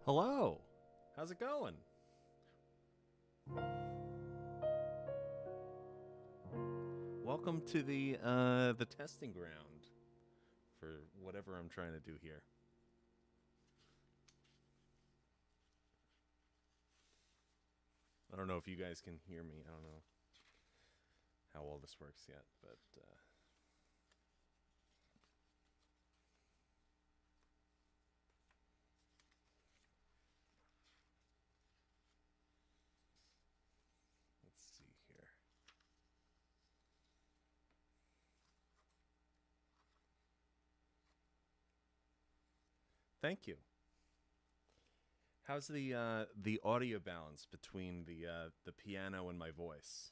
Hello. How's it going? Welcome to the testing ground for whatever I'm trying to do here. I don't know if you guys can hear me. I don't know how all this works yet, but let's see here. Thank you. How's the audio balance between the piano and my voice?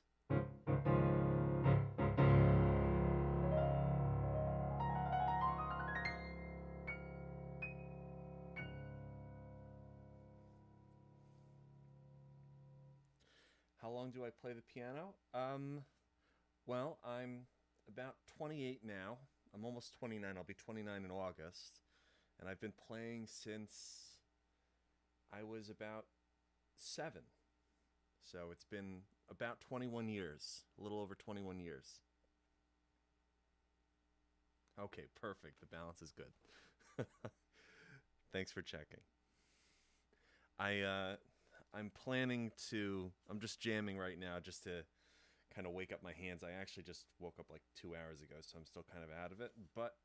How long do I play the piano? Well, I'm about 28 now. I'm almost 29. I'll be 29 in August. And I've been playing since I was about 7. So it's been about 21 years, a little over 21 years. Okay, perfect. The balance is good. Thanks for checking. I'm planning to. I'm just jamming right now, just to kind of wake up my hands. I actually just woke up like 2 hours ago, so I'm still kind of out of it. But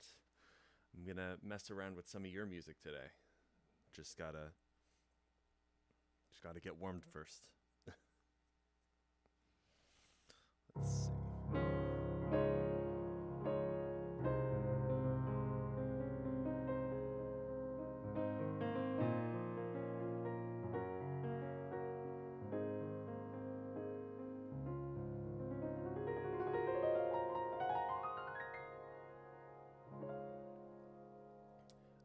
I'm gonna mess around with some of your music today. Just gotta get warmed first. Let's see.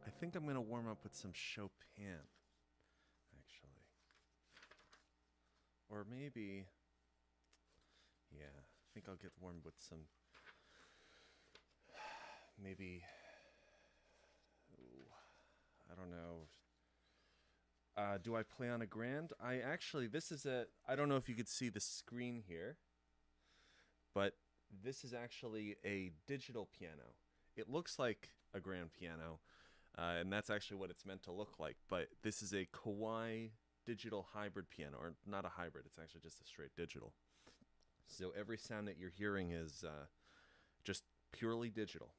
I think I'm gonna warm up with some Chopin, actually, or maybe, yeah. I think I'll get warmed with some, maybe. Ooh, I don't know. Do I play on a grand? I actually, this is a. I don't know if you could see the screen here, but this is actually a digital piano. It looks like a grand piano, and that's actually what it's meant to look like. But this is a Kawai digital hybrid piano, or not a hybrid. It's actually just a straight digital. So every sound that you're hearing is just purely digital,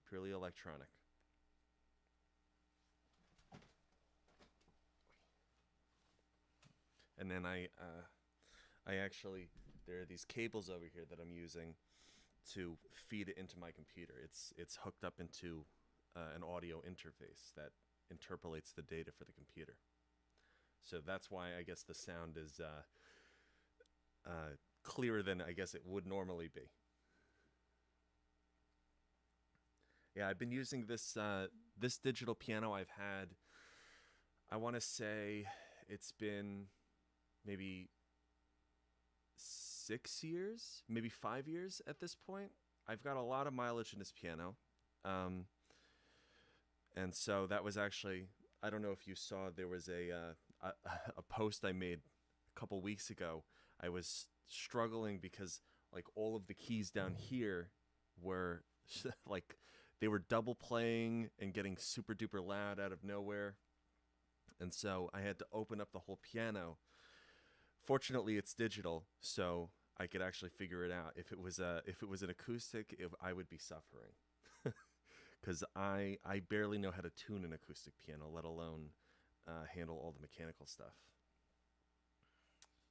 purely electronic. And then I actually, there are these cables over here that I'm using to feed it into my computer. It's hooked up into an audio interface that interpolates the data for the computer. So that's why I guess the sound is clearer than I guess it would normally be. Yeah, I've been using this digital piano. I've had, I want to say, it's been maybe 6 years, maybe 5 years at this point. I've got a lot of mileage in this piano. Um, and so that was actually, I don't know if you saw, there was a post I made a couple weeks ago. I was struggling because like all of the keys down here were like they were double playing and getting super duper loud out of nowhere. And so I had to open up the whole piano. Fortunately, it's digital, so I could actually figure it out. If it was an acoustic, I would be suffering because I barely know how to tune an acoustic piano, let alone handle all the mechanical stuff.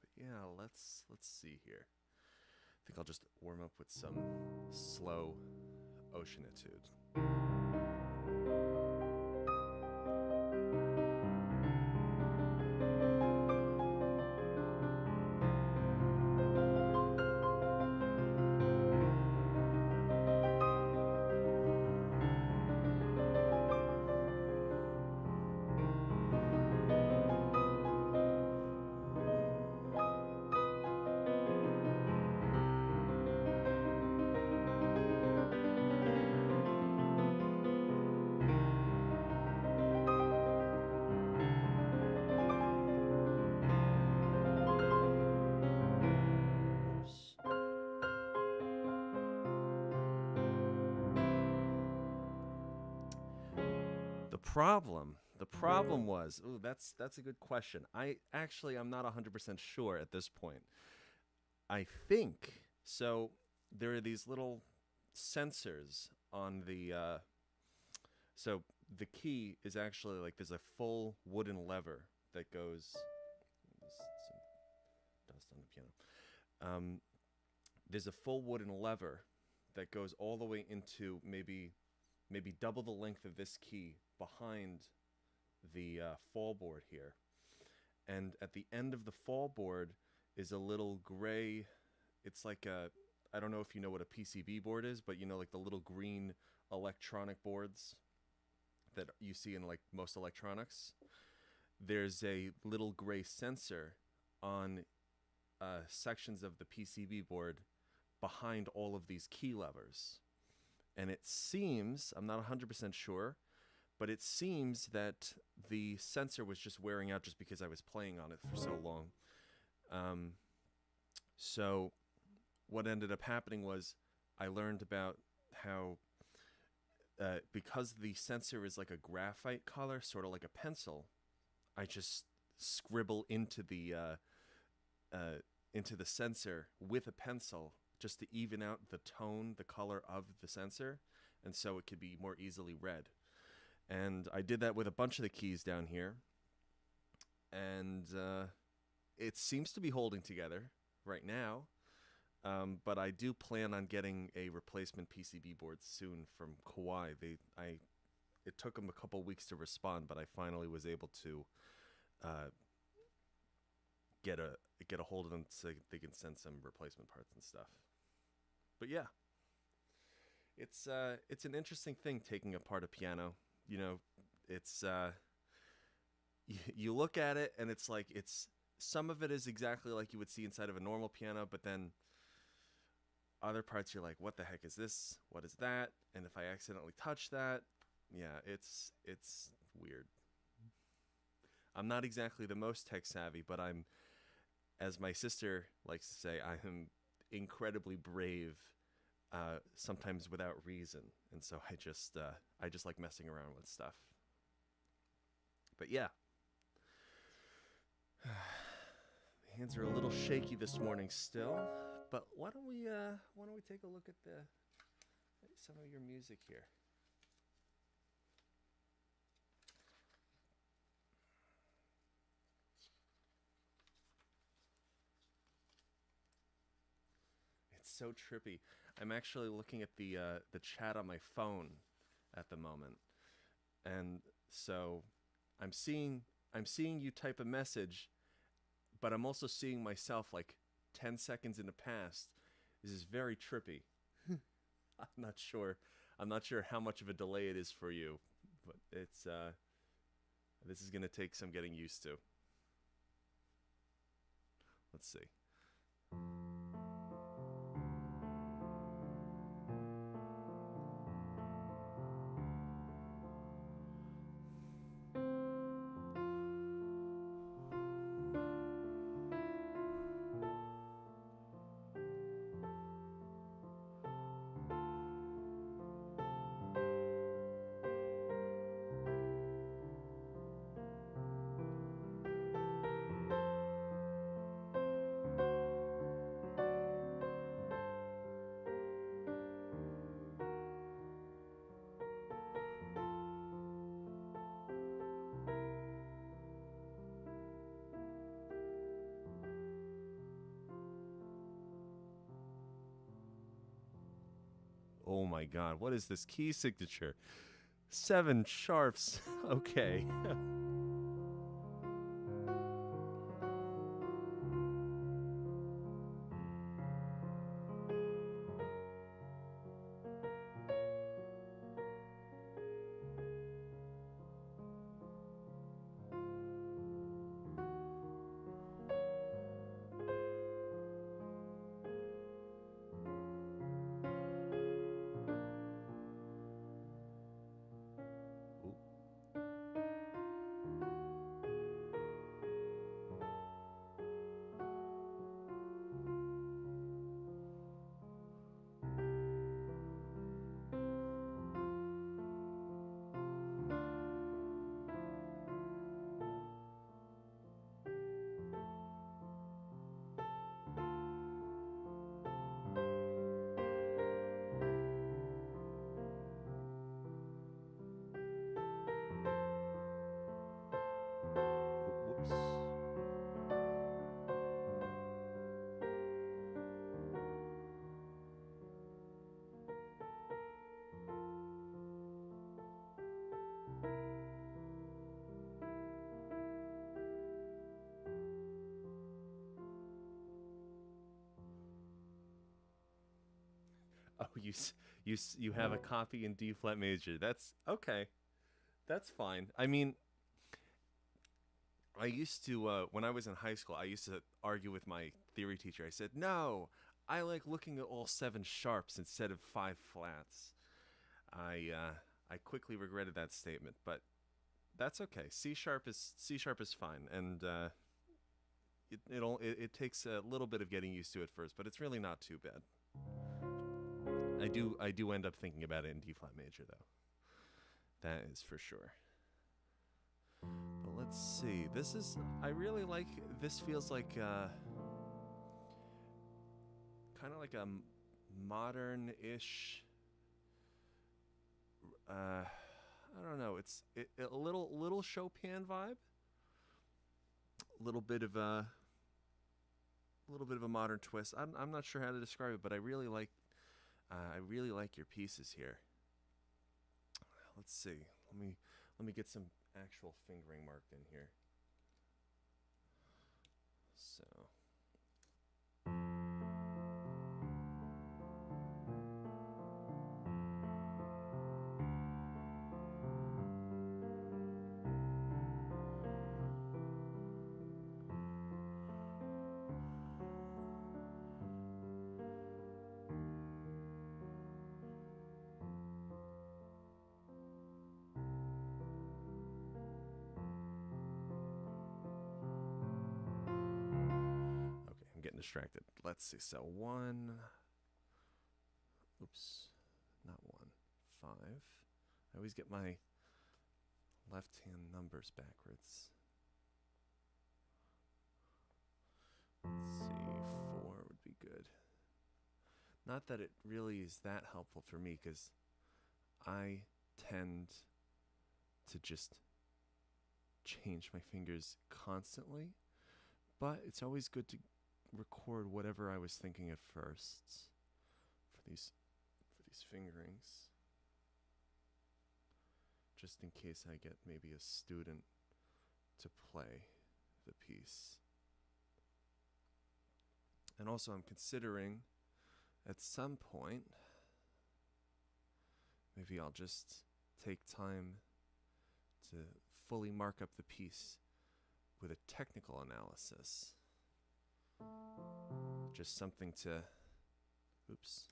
But yeah, let's see here. I think I'll just warm up with some slow Ocean Etude. The problem was, ooh, that's a good question. I'm not 100% sure at this point. I think so. There are these little sensors on the so the key is actually like there's a full wooden lever that goes. There's some dust on the piano. There's a full wooden lever that goes all the way into maybe double the length of this key behind the fall board here. And at the end of the fall board is a little gray. It's like I don't know if you know what a PCB board is, but you know, like the little green electronic boards that you see in like most electronics. There's a little gray sensor on sections of the PCB board behind all of these key levers. And it seems, I'm not 100% sure, but it seems that the sensor was just wearing out just because I was playing on it for so long. So what ended up happening was I learned about how because the sensor is like a graphite color, sort of like a pencil, I just scribble into the sensor with a pencil just to even out the tone, the color of the sensor, and so it could be more easily read. And I did that with a bunch of the keys down here, and it seems to be holding together right now. But I do plan on getting a replacement PCB board soon from Kawai. It took them a couple weeks to respond, but I finally was able to get a hold of them so they can send some replacement parts and stuff. But yeah, it's an interesting thing taking apart a piano. You know, it's you look at it and it's like some of it is exactly like you would see inside of a normal piano, but then other parts you're like, what the heck is this? What is that? And if I accidentally touch that, yeah, it's weird. I'm not exactly the most tech savvy, but I'm, as my sister likes to say, I am incredibly brave, sometimes without reason, and so I just like messing around with stuff. But yeah, hands are a little shaky this morning still. But why don't we take a look at some of your music here? It's so trippy. I'm actually looking at the chat on my phone at the moment, and so I'm seeing you type a message, but I'm also seeing myself like 10 seconds in the past. This is very trippy. I'm not sure how much of a delay it is for you, but it's this is going to take some getting used to. Let's see. Oh my god, what is this key signature? 7 sharps. Okay. Oh, you have a copy in D flat major. That's okay. That's fine. I mean, I used to when I was in high school, I used to argue with my theory teacher. I said, "No, I like looking at all seven sharps instead of five flats." I quickly regretted that statement, but that's okay. C sharp is fine, and it takes a little bit of getting used to it first, but it's really not too bad. I do end up thinking about it in D flat major though. That is for sure. But let's see. This is I really like. This feels like kind of like a modern-ish. I don't know. A little Chopin vibe. A little bit of a modern twist. I'm not sure how to describe it, but I really like your pieces here. Let's see. Let me get some actual fingering marked in here. So. Okay, I'm getting distracted. Let's see. So one. Oops, not one. Five. I always get my left hand numbers backwards. Let's see. Four would be good. Not that it really is that helpful for me because I tend to just change my fingers constantly, but it's always good to record whatever I was thinking at first for these fingerings, just in case I get maybe a student to play the piece. And also I'm considering at some point maybe I'll just take time to fully mark up the piece with a technical analysis. Just something to, oops.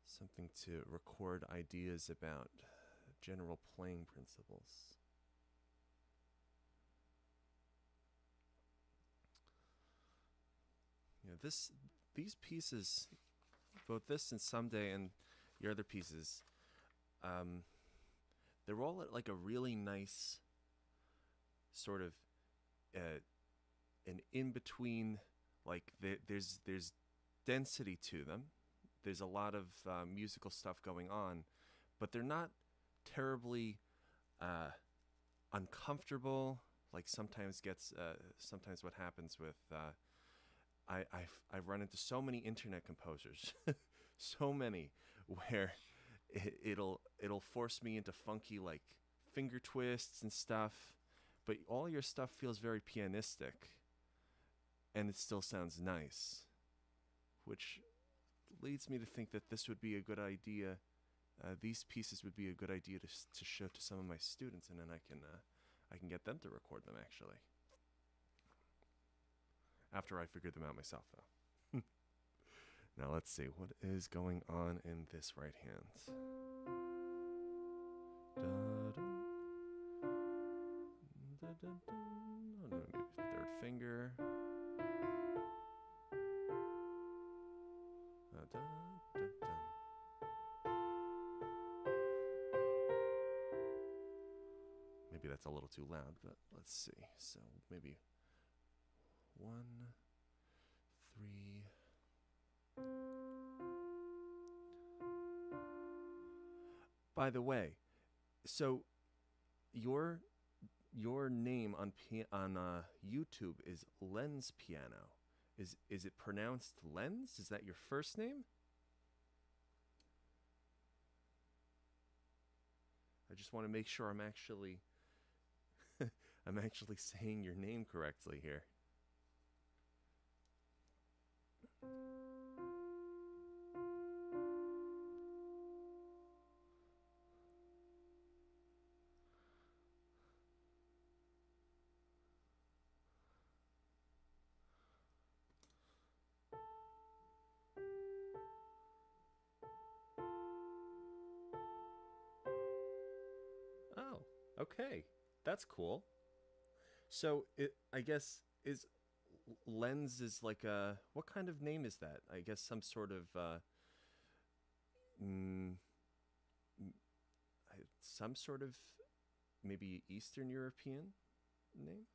Something to record ideas about general playing principles. You know, these pieces, both this and Someday and your other pieces, they're all at like a really nice sort of an in-between, like there's density to them. There's a lot of musical stuff going on, but they're not terribly uncomfortable. Like sometimes what happens with I've run into so many internet composers, so many, where it'll force me into funky like finger twists and stuff, but all your stuff feels very pianistic, and it still sounds nice, which leads me to think that this would be a good idea. These pieces would be a good idea to show to some of my students, and then I can get them to record them actually. After I figured them out myself, though. Now let's see what is going on in this right hand. Maybe third finger. Maybe that's a little too loud, but let's see. So maybe 1, 3. By the way, so your name on YouTube is Lens Piano. Is it pronounced Lens? Is that your first name? I just want to make sure I'm actually I'm actually saying your name correctly here. Oh, okay. That's cool. So it, I guess, is Lens is like a what kind of name is that? I guess some sort of mm, some sort of maybe Eastern European name.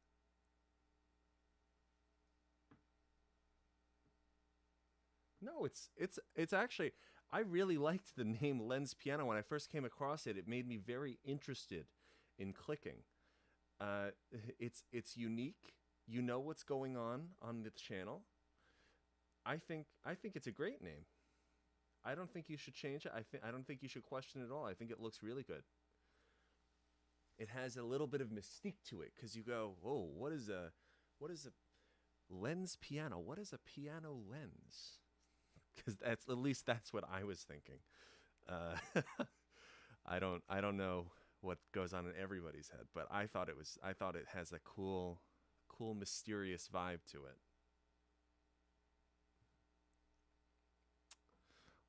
No, it's actually I really liked the name Lens Piano when I first came across it. It made me very interested in clicking. Uh, it's unique. You know what's going on the channel. I think it's a great name. I don't think you should change it. I don't think you should question it at all. I think it looks really good. It has a little bit of mystique to it because you go, "Whoa, what is a lens piano? What is a piano lens?" Because that's at least that's what I was thinking. Uh, I don't know what goes on in everybody's head, but I thought it has a cool mysterious vibe to it.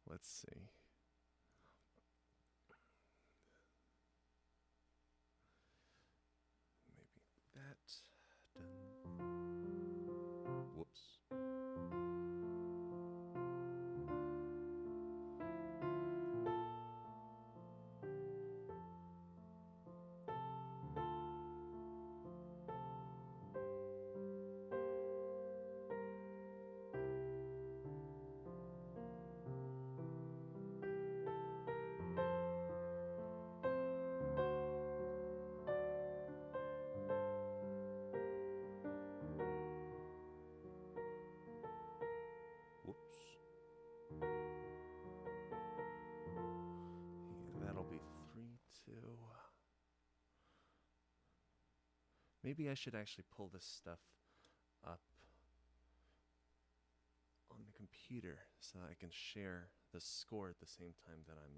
Let's see. Maybe that. Done. Whoops. Whoops. Yeah, that'll be 3-2. Maybe I should actually pull this stuff up on the computer so that I can share the score at the same time that I'm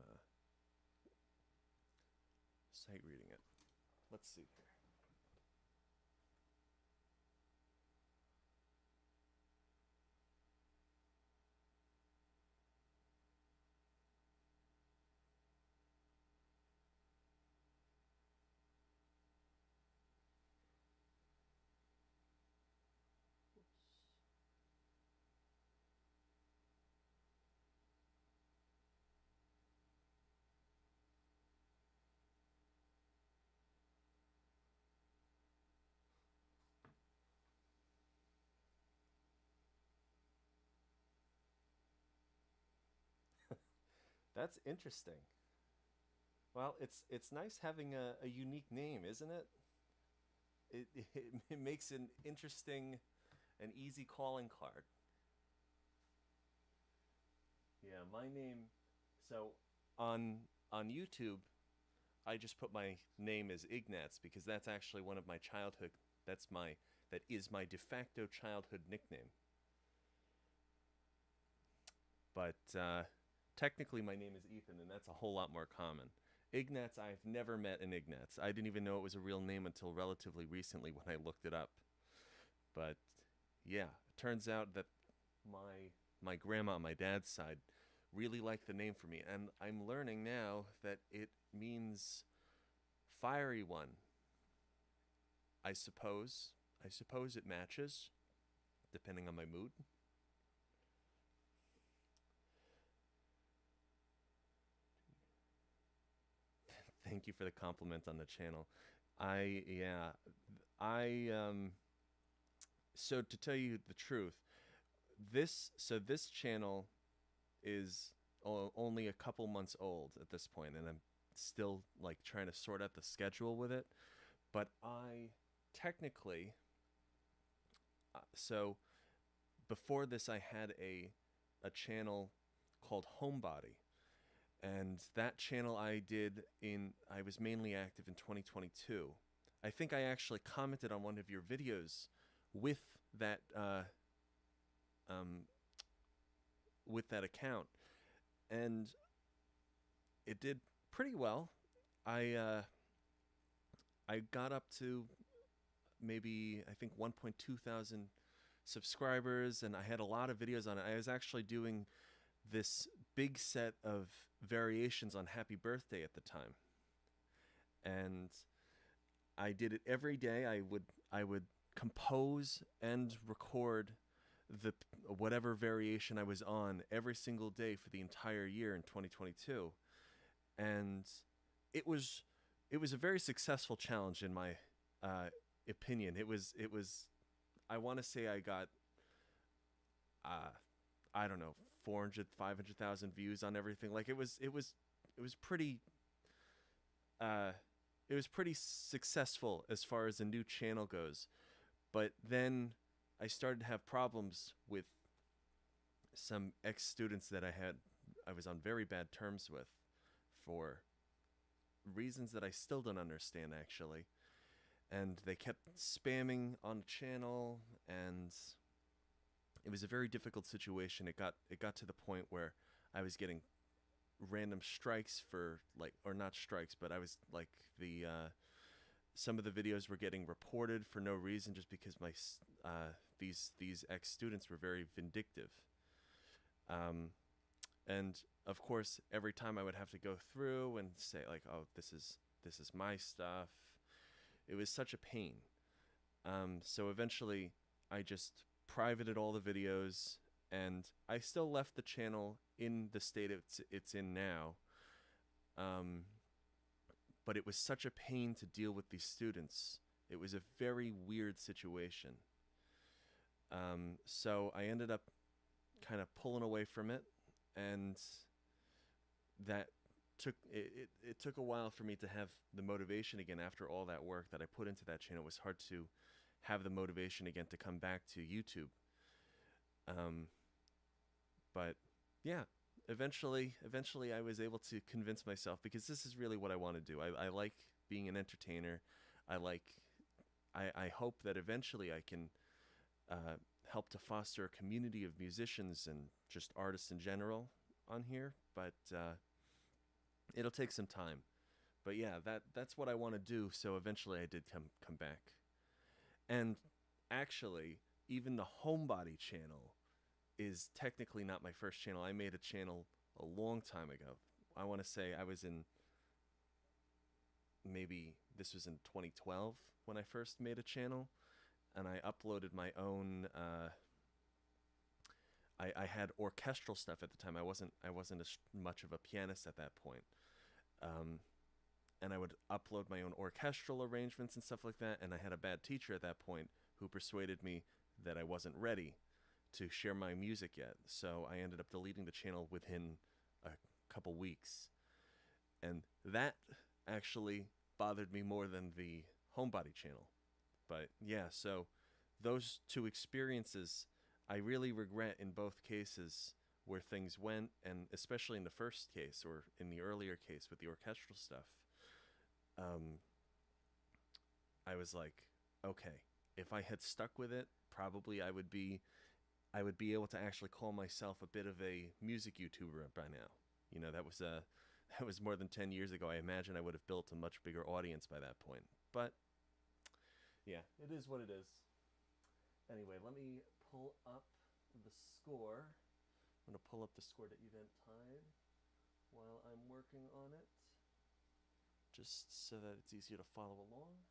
sight reading it. Let's see here. That's interesting. Well, it's nice having a unique name, isn't it? It makes an interesting and easy calling card. Yeah, my name. So on on YouTube, I just put my name as Ignatz because that's actually one of my childhood. That is my de facto childhood nickname. But technically, my name is Ethan, and that's a whole lot more common. Ignatz, I've never met an Ignatz. I didn't even know it was a real name until relatively recently when I looked it up. But yeah, it turns out that my grandma on my dad's side really liked the name for me, and I'm learning now that it means fiery one. I suppose. I suppose it matches, depending on my mood. Thank you for the compliment on the channel. I yeah, I so to tell you the truth, this channel is only a couple months old at this point, and I'm still like trying to sort out the schedule with it. But I technically, so before this, I had a channel called Homebody, and that channel I was mainly active in 2022. I think I actually commented on one of your videos with that um, with that account, and it did pretty well. I got up to maybe I think 1.2 thousand subscribers, and I had a lot of videos on it. I was actually doing this big set of variations on Happy Birthday at the time, and I did it every day. I would compose and record the whatever variation I was on every single day for the entire year in 2022, and it was it was a very successful challenge in my uh, opinion. It was I want to say I got uh, I don't know 400 500,000 views on everything. Like it was pretty uh, it was pretty successful as far as a new channel goes. But then I started to have problems with some ex students that I was on very bad terms with for reasons that I still don't understand actually. And they kept spamming on the channel, and it was a very difficult situation. It got to the point where I was getting random strikes for like, or not strikes, but I was like some of the videos were getting reported for no reason just because these ex students were very vindictive. Um, and of course, every time I would have to go through and say like, "Oh, this is my stuff," it was such a pain. So eventually, I just privated all the videos, and I still left the channel in the state it's in now. Um, but it was such a pain to deal with these students. It was a very weird situation. So I ended up kind of pulling away from it, and that it took a while for me to have the motivation again after all that work that I put into that channel. It was hard to have the motivation again to come back to YouTube. Um, but yeah, eventually I was able to convince myself, because this is really what I want to do. I like being an entertainer. I like I hope that eventually I can uh, help to foster a community of musicians and just artists in general on here. But it'll take some time. But yeah, that's what I want to do. So eventually I did come back. And actually, even the Homebody channel is technically not my first channel. I made a channel a long time ago. I want to say I was in, maybe this was in 2012 when I first made a channel, and I uploaded my own. I had orchestral stuff at the time. I wasn't as much of a pianist at that point. Um, and I would upload my own orchestral arrangements and stuff like that. And I had a bad teacher at that point who persuaded me that I wasn't ready to share my music yet. So I ended up deleting the channel within a couple weeks. And that actually bothered me more than the Homebody channel. But yeah, so those two experiences, I really regret in both cases where things went, and especially in the first case or in the earlier case with the orchestral stuff. Um, I was like, okay, if I had stuck with it, probably I would be able to actually call myself a bit of a music YouTuber by now. You know, that was that was more than 10 years ago. I imagine I would have built a much bigger audience by that point. But yeah, it is what it is. Anyway, let me pull up the score. I'm going to pull up the score to Event Tide while I'm working on it, just so that it's easier to follow along.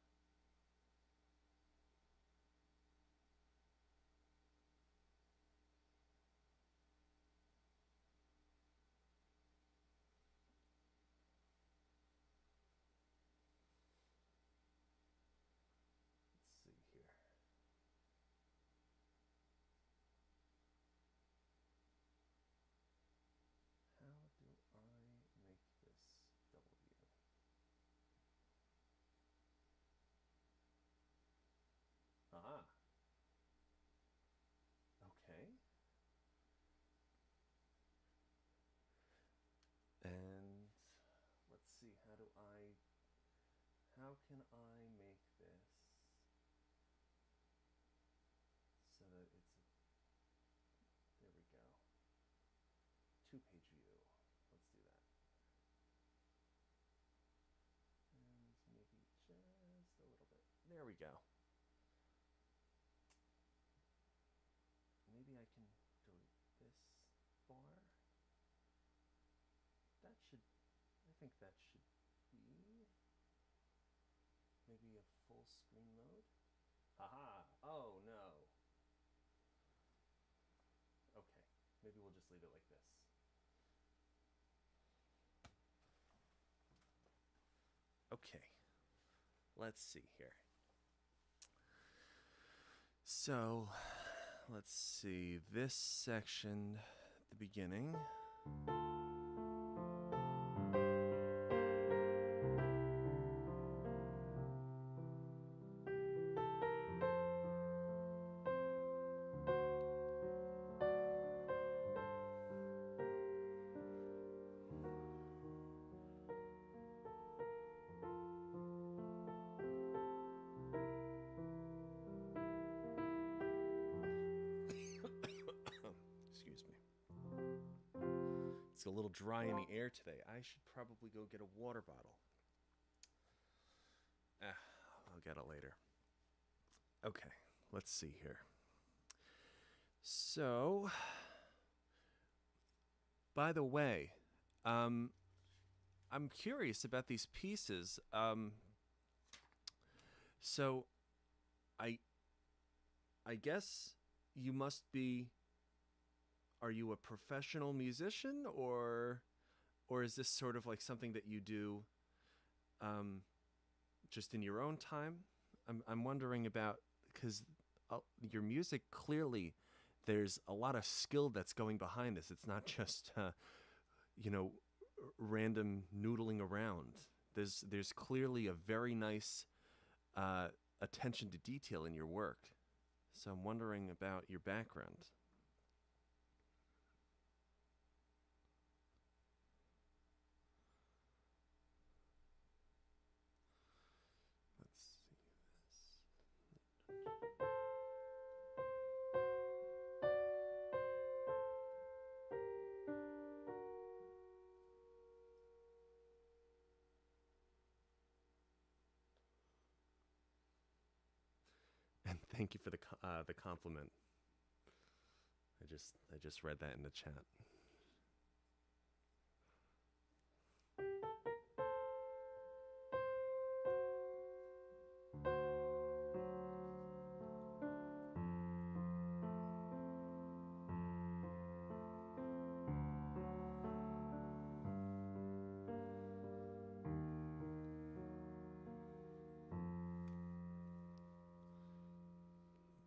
Let's see here. How do I make this W? Ah, okay. And let's see, how can I make this so that it's, there we go. we go. Maybe I can delete this bar. That should, I think that should be maybe a full screen mode. Haha, oh no. Okay, maybe we'll just leave it like this. Okay, let's see here. So, let's see, this section, the beginning. Excuse me. It's a little dry in the air today. I should probably go get a water bottle. I'll get it later. Okay, let's see here. So, by the way, I'm curious about these pieces. So, I guess you must be. Are you a professional musician, or is this sort of like something that you do, just in your own time? I'm wondering about, because your music, clearly there's a lot of skill that's going behind this. It's not just random noodling around. There's clearly a very nice attention to detail in your work. So I'm wondering about your background. And thank you for the compliment. I just read that in the chat.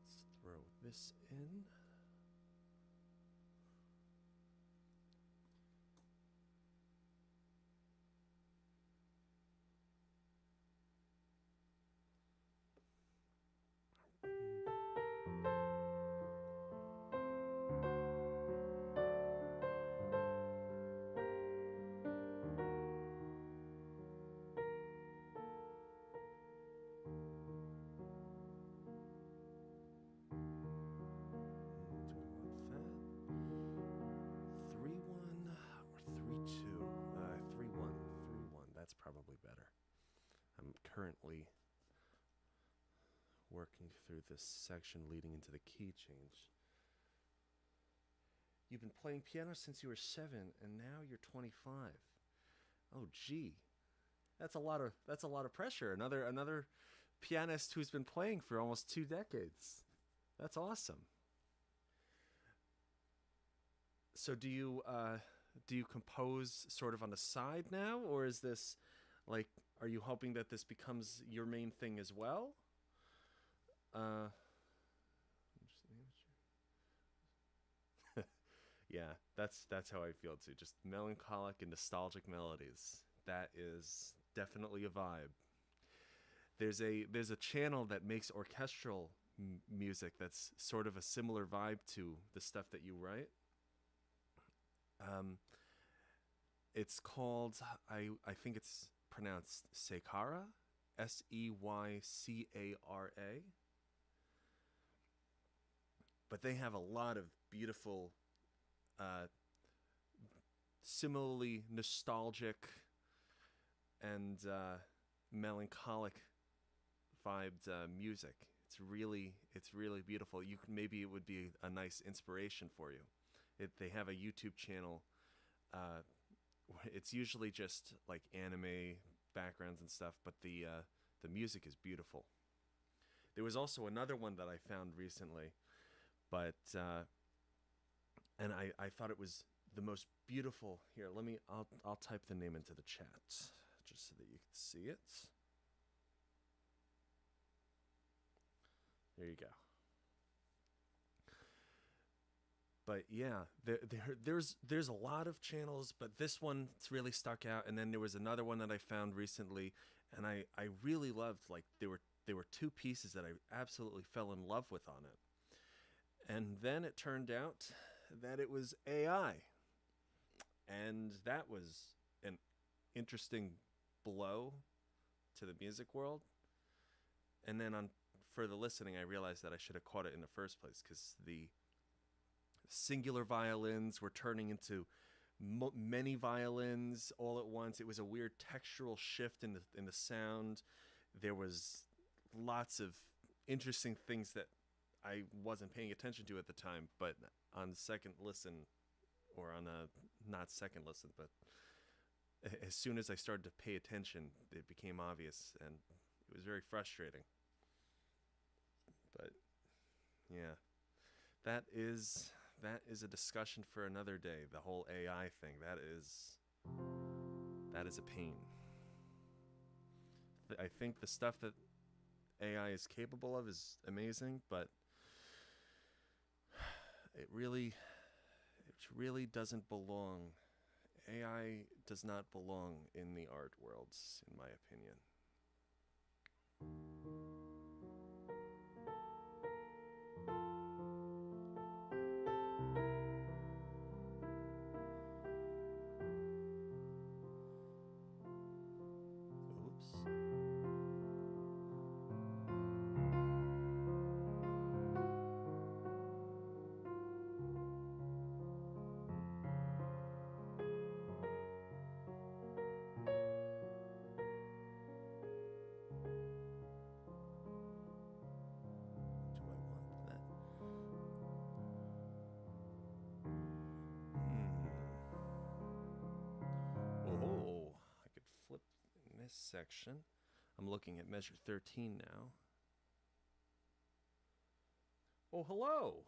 Let's throw this in. That's probably better. I'm currently working through this section leading into the key change. You've been playing piano since you were 7, and now you're 25. Oh, gee, that's a lot of pressure. Another pianist who's been playing for almost 2 decades. That's awesome. So do you compose sort of on the side now, or is this like, are you hoping that this becomes your main thing as well? Yeah, that's how I feel too. Just melancholic and nostalgic melodies. That is definitely a vibe. There's a channel that makes orchestral music that's sort of a similar vibe to the stuff that you write. It's called, I think it's pronounced Seycara, Seycara. But they have a lot of beautiful, similarly nostalgic and melancholic vibed music. It's really beautiful. You can, maybe it would be a nice inspiration for you. They have a YouTube channel. Uh, it's usually just like anime backgrounds and stuff, but the music is beautiful. There was also another one that I found recently, but and I thought it was the most beautiful. Here, I'll type the name into the chat just so that you can see it. There you go. But yeah, there's a lot of channels, but this one really stuck out. And then there was another one that I found recently, and I really loved. Like there were two pieces that I absolutely fell in love with on it. And then it turned out that it was AI, and that was an interesting blow to the music world. And then on further listening, I realized that I should have caught it in the first place, because the singular violins were turning into many violins all at once. It was a weird textural shift in the sound. There was lots of interesting things that I wasn't paying attention to at the time, but on second listen, or on a not second listen, but as soon as I started to pay attention, it became obvious, and it was very frustrating. But yeah, that is a discussion for another day. The whole AI thing, that is a pain. I think the stuff that AI is capable of is amazing, but it really doesn't belong. AI does not belong in the art worlds, in my opinion. Oops. Do I want that? Oh, I could flip in this section. I'm looking at measure 13 now. Oh, hello.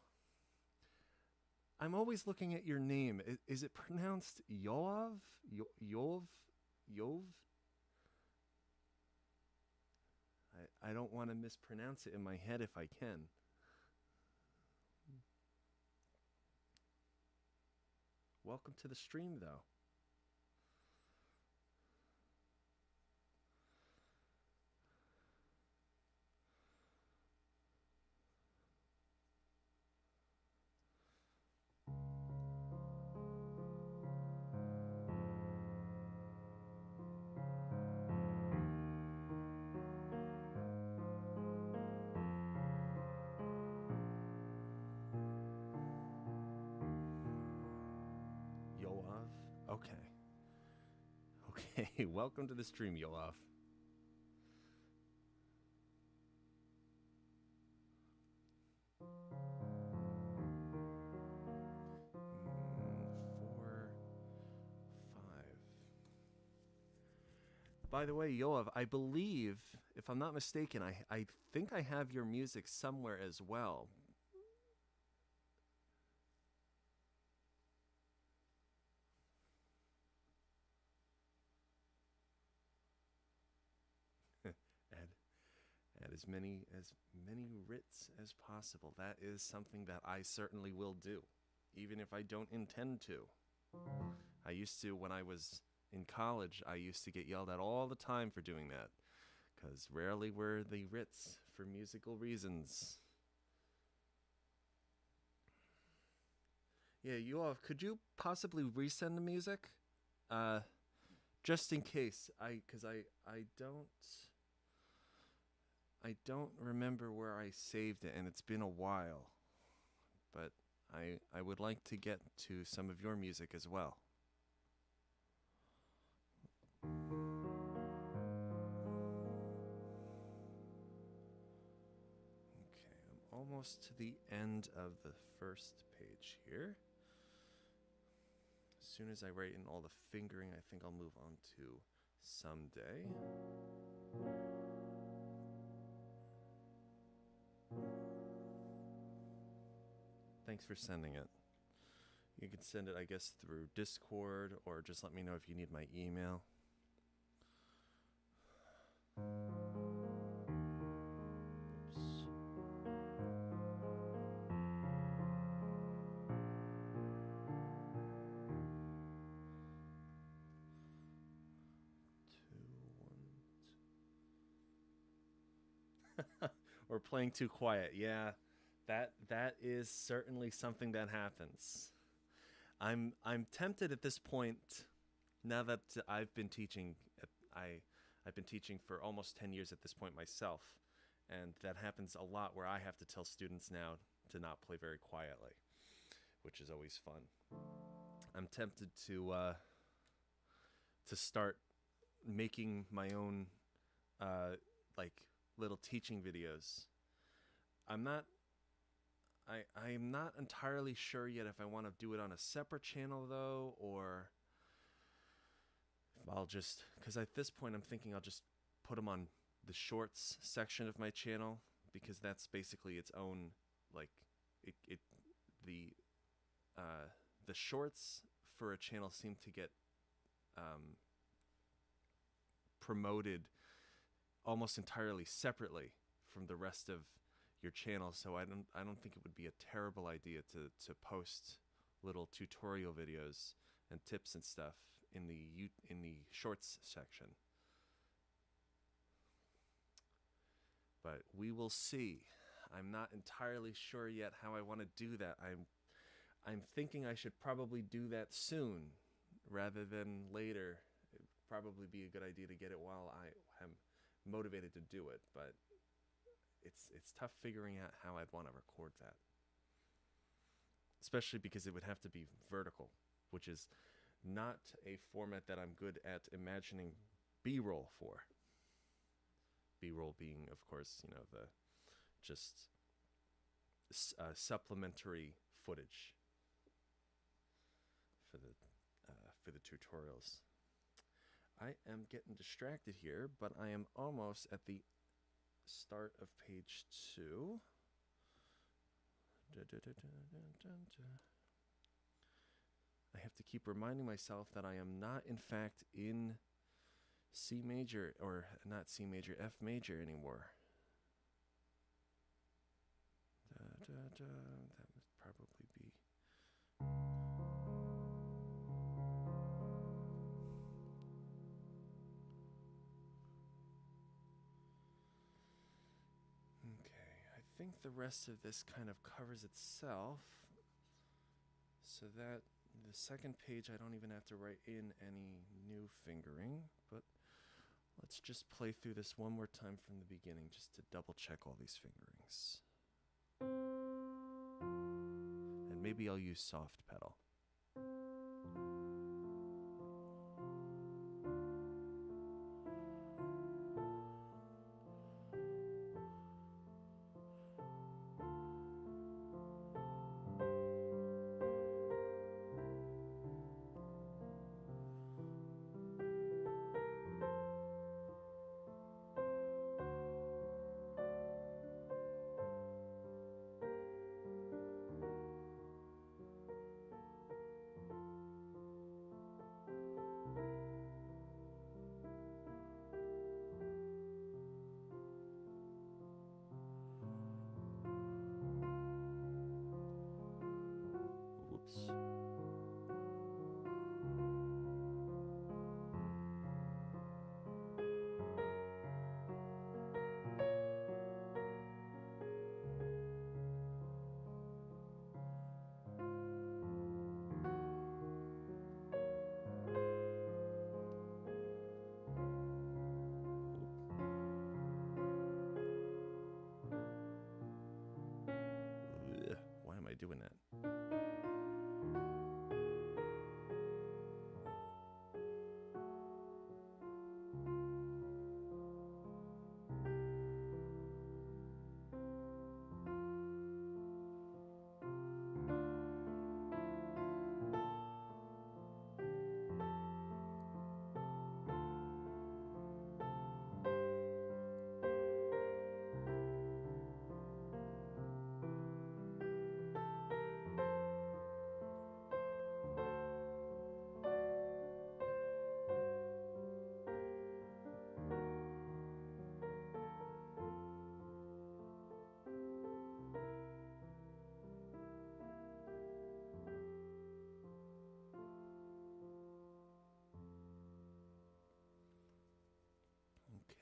I'm always looking at your name. Is it pronounced Yoav? Yov? Yov? I don't want to mispronounce it in my head if I can. Welcome to the stream, though. Yoav? Okay. Okay, welcome to the stream, Yoav. Four, five. By the way, Yoav, I believe, if I'm not mistaken, I think I have your music somewhere as well. add as many writs as possible. That is something that I certainly will do, even if I don't intend to. I used to, when I was in college, I used to get yelled at all the time for doing that, because rarely were the writs for musical reasons. Yeah, Yoav, could you possibly resend the music? Just in case, because I don't remember where I saved it, and it's been a while. But I would like to get to some of your music as well. almost to the end of the first page here. As soon as I write in all the fingering, I think I'll move on to someday. Thanks for sending it. You can send it, I guess, through Discord, or just let me know if you need my email. Oops. Or playing too quiet. Yeah, that is certainly something that happens. I'm tempted at this point, now that I've been teaching. I've been teaching for almost 10 years at this point myself, and that happens a lot where I have to tell students now to not play very quietly, which is always fun. I'm tempted to start making my own like little teaching videos. I'm not entirely sure yet if I want to do it on a separate channel though, or if I'll just, because at this point I'm thinking I'll just put them on the shorts section of my channel, because that's basically its own, like, the shorts for a channel seem to get promoted almost entirely separately from the rest of your channel, so I don't think it would be a terrible idea to post little tutorial videos and tips and stuff in the shorts section. But we will see. I'm not entirely sure yet how I want to do that. I'm thinking I should probably do that soon rather than later. It would probably be a good idea to get it while I am motivated to do it, but it's tough figuring out how I'd want to record that. Especially because it would have to be vertical, which is not a format that I'm good at imagining B-roll for. B-roll being, of course, you know, the just supplementary footage for the tutorials. I am getting distracted here, but I am almost at the start of page 2. I have to keep reminding myself that I am not, in fact, in C major, or not C major, F major anymore. That would probably be... Okay, I think the rest of this kind of covers itself, so that the second page I don't even have to write in any new fingering, but let's just play through this one more time from the beginning just to double check all these fingerings. And maybe I'll use soft pedal.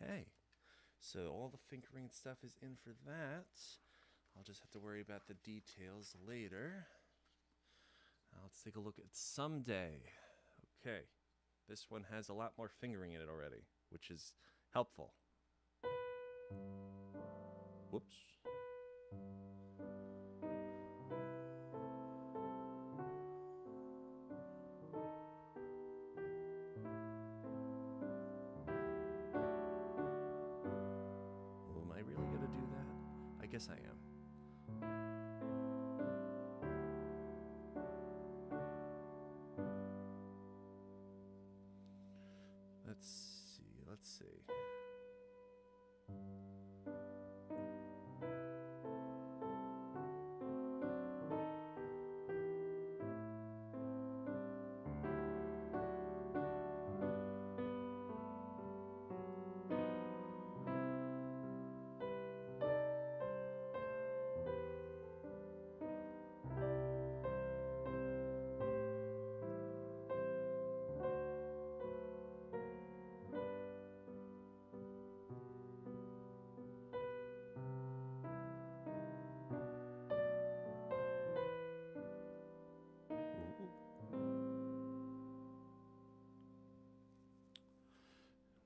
Okay. So all the fingering stuff is in for that. I'll just have to worry about the details later. Let's take a look at Someday. Okay. This one has a lot more fingering in it already, which is helpful. Whoops. Oh, am I really going to do that? I guess I am. Let's see.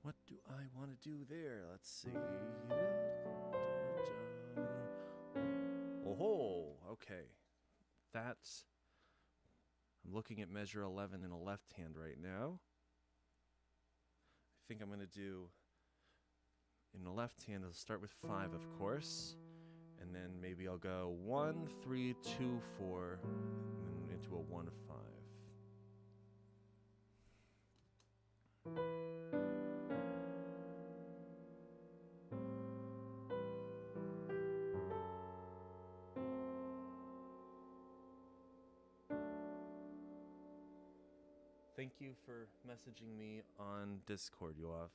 What do I want to do there? Let's see. Oh, okay. That's... I'm looking at measure 11 in a left hand right now. I think I'm going to do... In the left hand, I'll start with 5, of course. And then maybe I'll go 1, 3, 2, 4, and into a 1, 5. Thank you for messaging me on Discord, Yoav.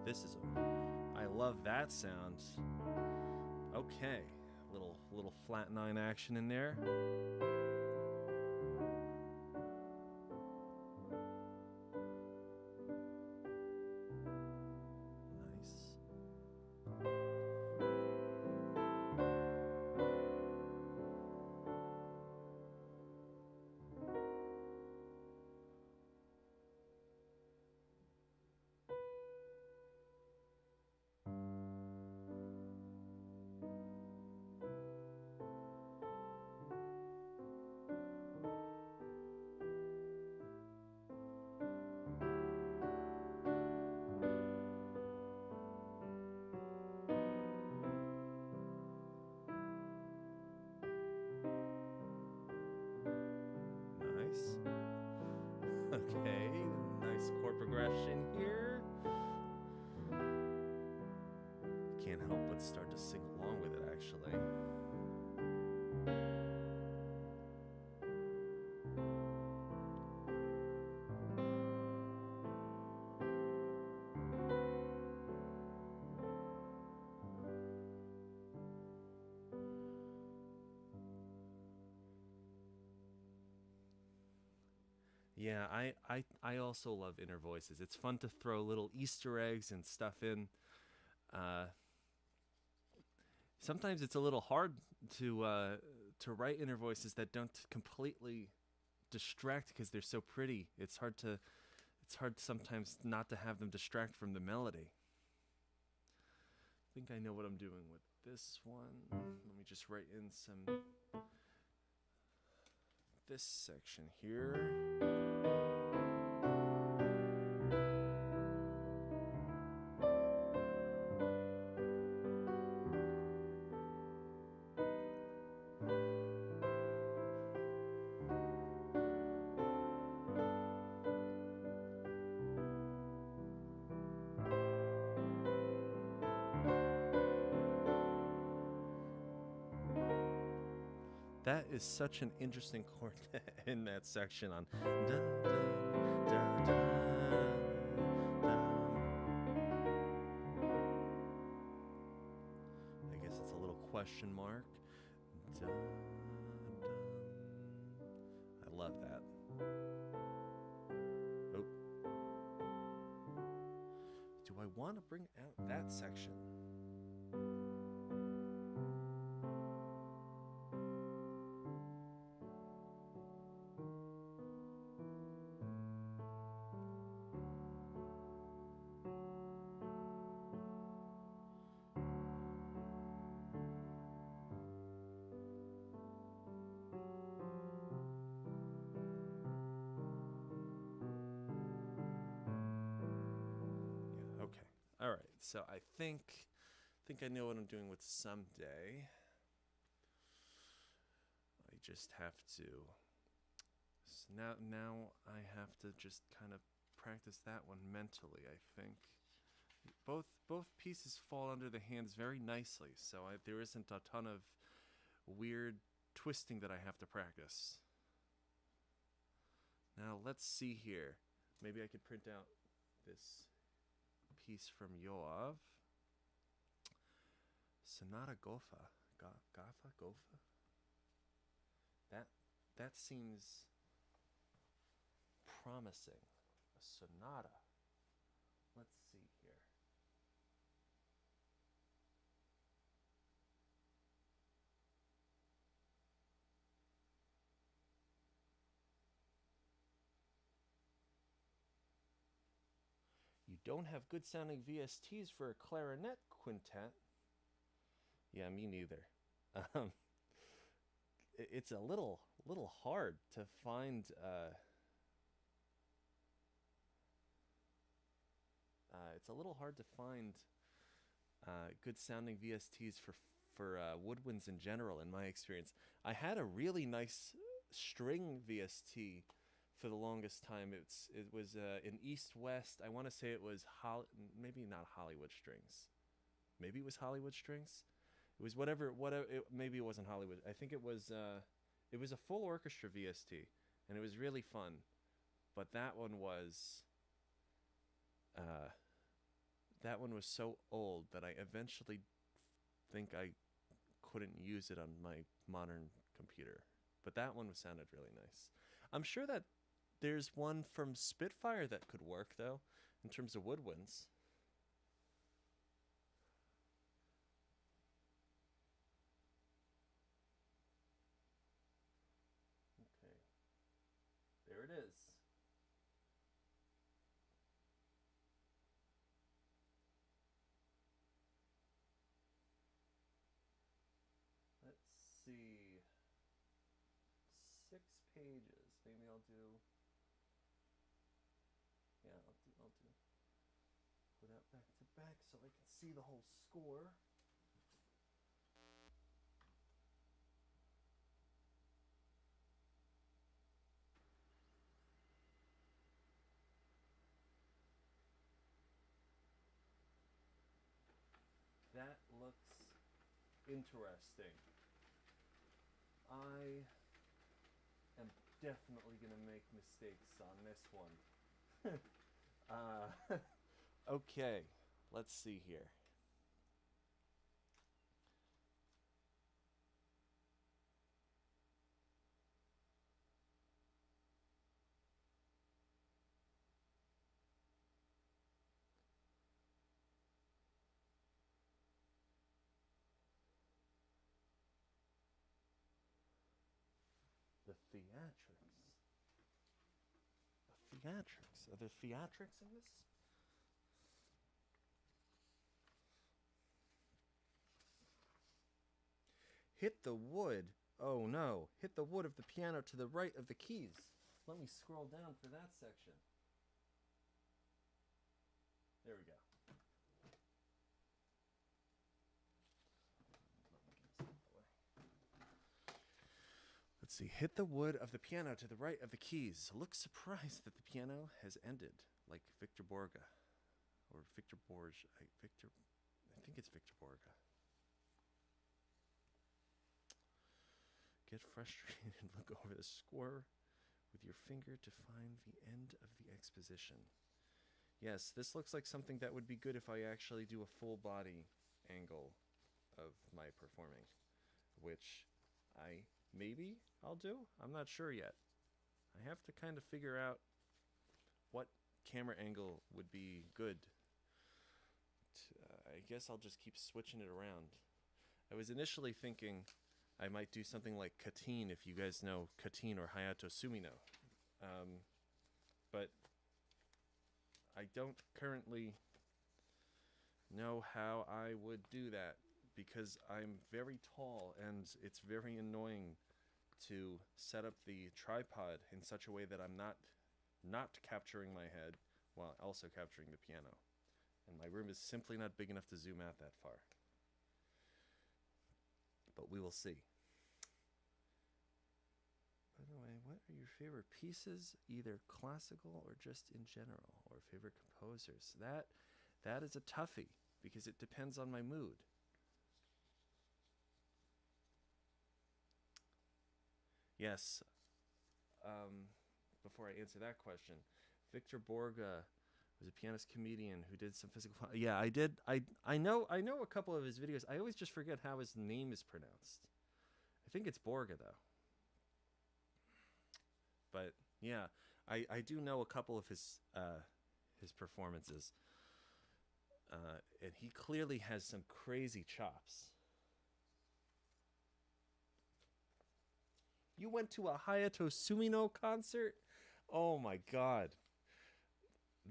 This is... I love that sound. Okay, little flat 9 action in there. Nice. Okay, nice chord progression here. Can't help but start to sing along with it, actually. Yeah, I also love inner voices. It's fun to throw little Easter eggs and stuff in. Sometimes it's a little hard to write inner voices that don't completely distract because they're so pretty. It's hard sometimes not to have them distract from the melody. I think I know what I'm doing with this one. Let me just write in this section here. That is such an interesting chord in that section on. Dun, dun, dun, dun, I guess it's a little question mark. Dun, dun. I love that. Oh. Do I want to bring out that section? Yeah, okay. All right. So I think I know what I'm doing with Someday. I just have to. So now I have to just kind of practice that one mentally. I think both pieces fall under the hands very nicely, so there isn't a ton of weird twisting that I have to practice. Now let's see here. Maybe I could print out this piece from Yoav. Sonata Gofa. Gofa? That seems promising. A sonata. Let's see here. You don't have good sounding VSTs for a clarinet quintet. Yeah, me neither. Um, it's a little hard to find. It's a little hard to find good sounding VSTs for woodwinds in general. In my experience, I had a really nice string VST for the longest time. It was in East West. I want to say it was maybe not Hollywood Strings. Maybe it was Hollywood Strings. It was whatever. Maybe it wasn't Hollywood. I think it was. It was a full orchestra VST, and it was really fun. But that one was. That one was so old that I eventually think I couldn't use it on my modern computer. But that one sounded really nice. I'm sure that there's one from Spitfire that could work, though, in terms of woodwinds. Okay. There it is. Let's see. 6 pages. Maybe I'll do. Yeah, I'll do. Put out back to back so I can see the whole score. That looks interesting. I am definitely going to make mistakes on this one. Okay, let's see here. The theatrics. The theatrics. Are there theatrics in this? Hit the wood. Oh no. Hit the wood of the piano to the right of the keys. Let me scroll down for that section. There we go. Let's see. Hit the wood of the piano to the right of the keys. Look surprised that the piano has ended, like Victor Borge. Or Victor Borge. I think it's Victor Borge. get frustrated and look over the score with your finger to find the end of the exposition. Yes, this looks like something that would be good if I actually do a full body angle of my performing, which I'll do. I'm not sure yet. I have to kind of figure out what camera angle would be good. I guess I'll just keep switching it around. I was initially thinking I might do something like Katyn, if you guys know Katyn or Hayato Sumino. But I don't currently know how I would do that because I'm very tall and it's very annoying to set up the tripod in such a way that I'm not capturing my head while also capturing the piano. And my room is simply not big enough to zoom out that far. But we will see. By the way, what are your favorite pieces, either classical or just in general, or favorite composers? That is a toughie because it depends on my mood. Yes. Before I answer that question, Victor Borga was a pianist comedian who did some physical. Yeah, I did. I know a couple of his videos. I always just forget how his name is pronounced. I think it's Borga though. But yeah, I do know a couple of his performances, and he clearly has some crazy chops. You went to a Hayato Sumino concert? Oh my god.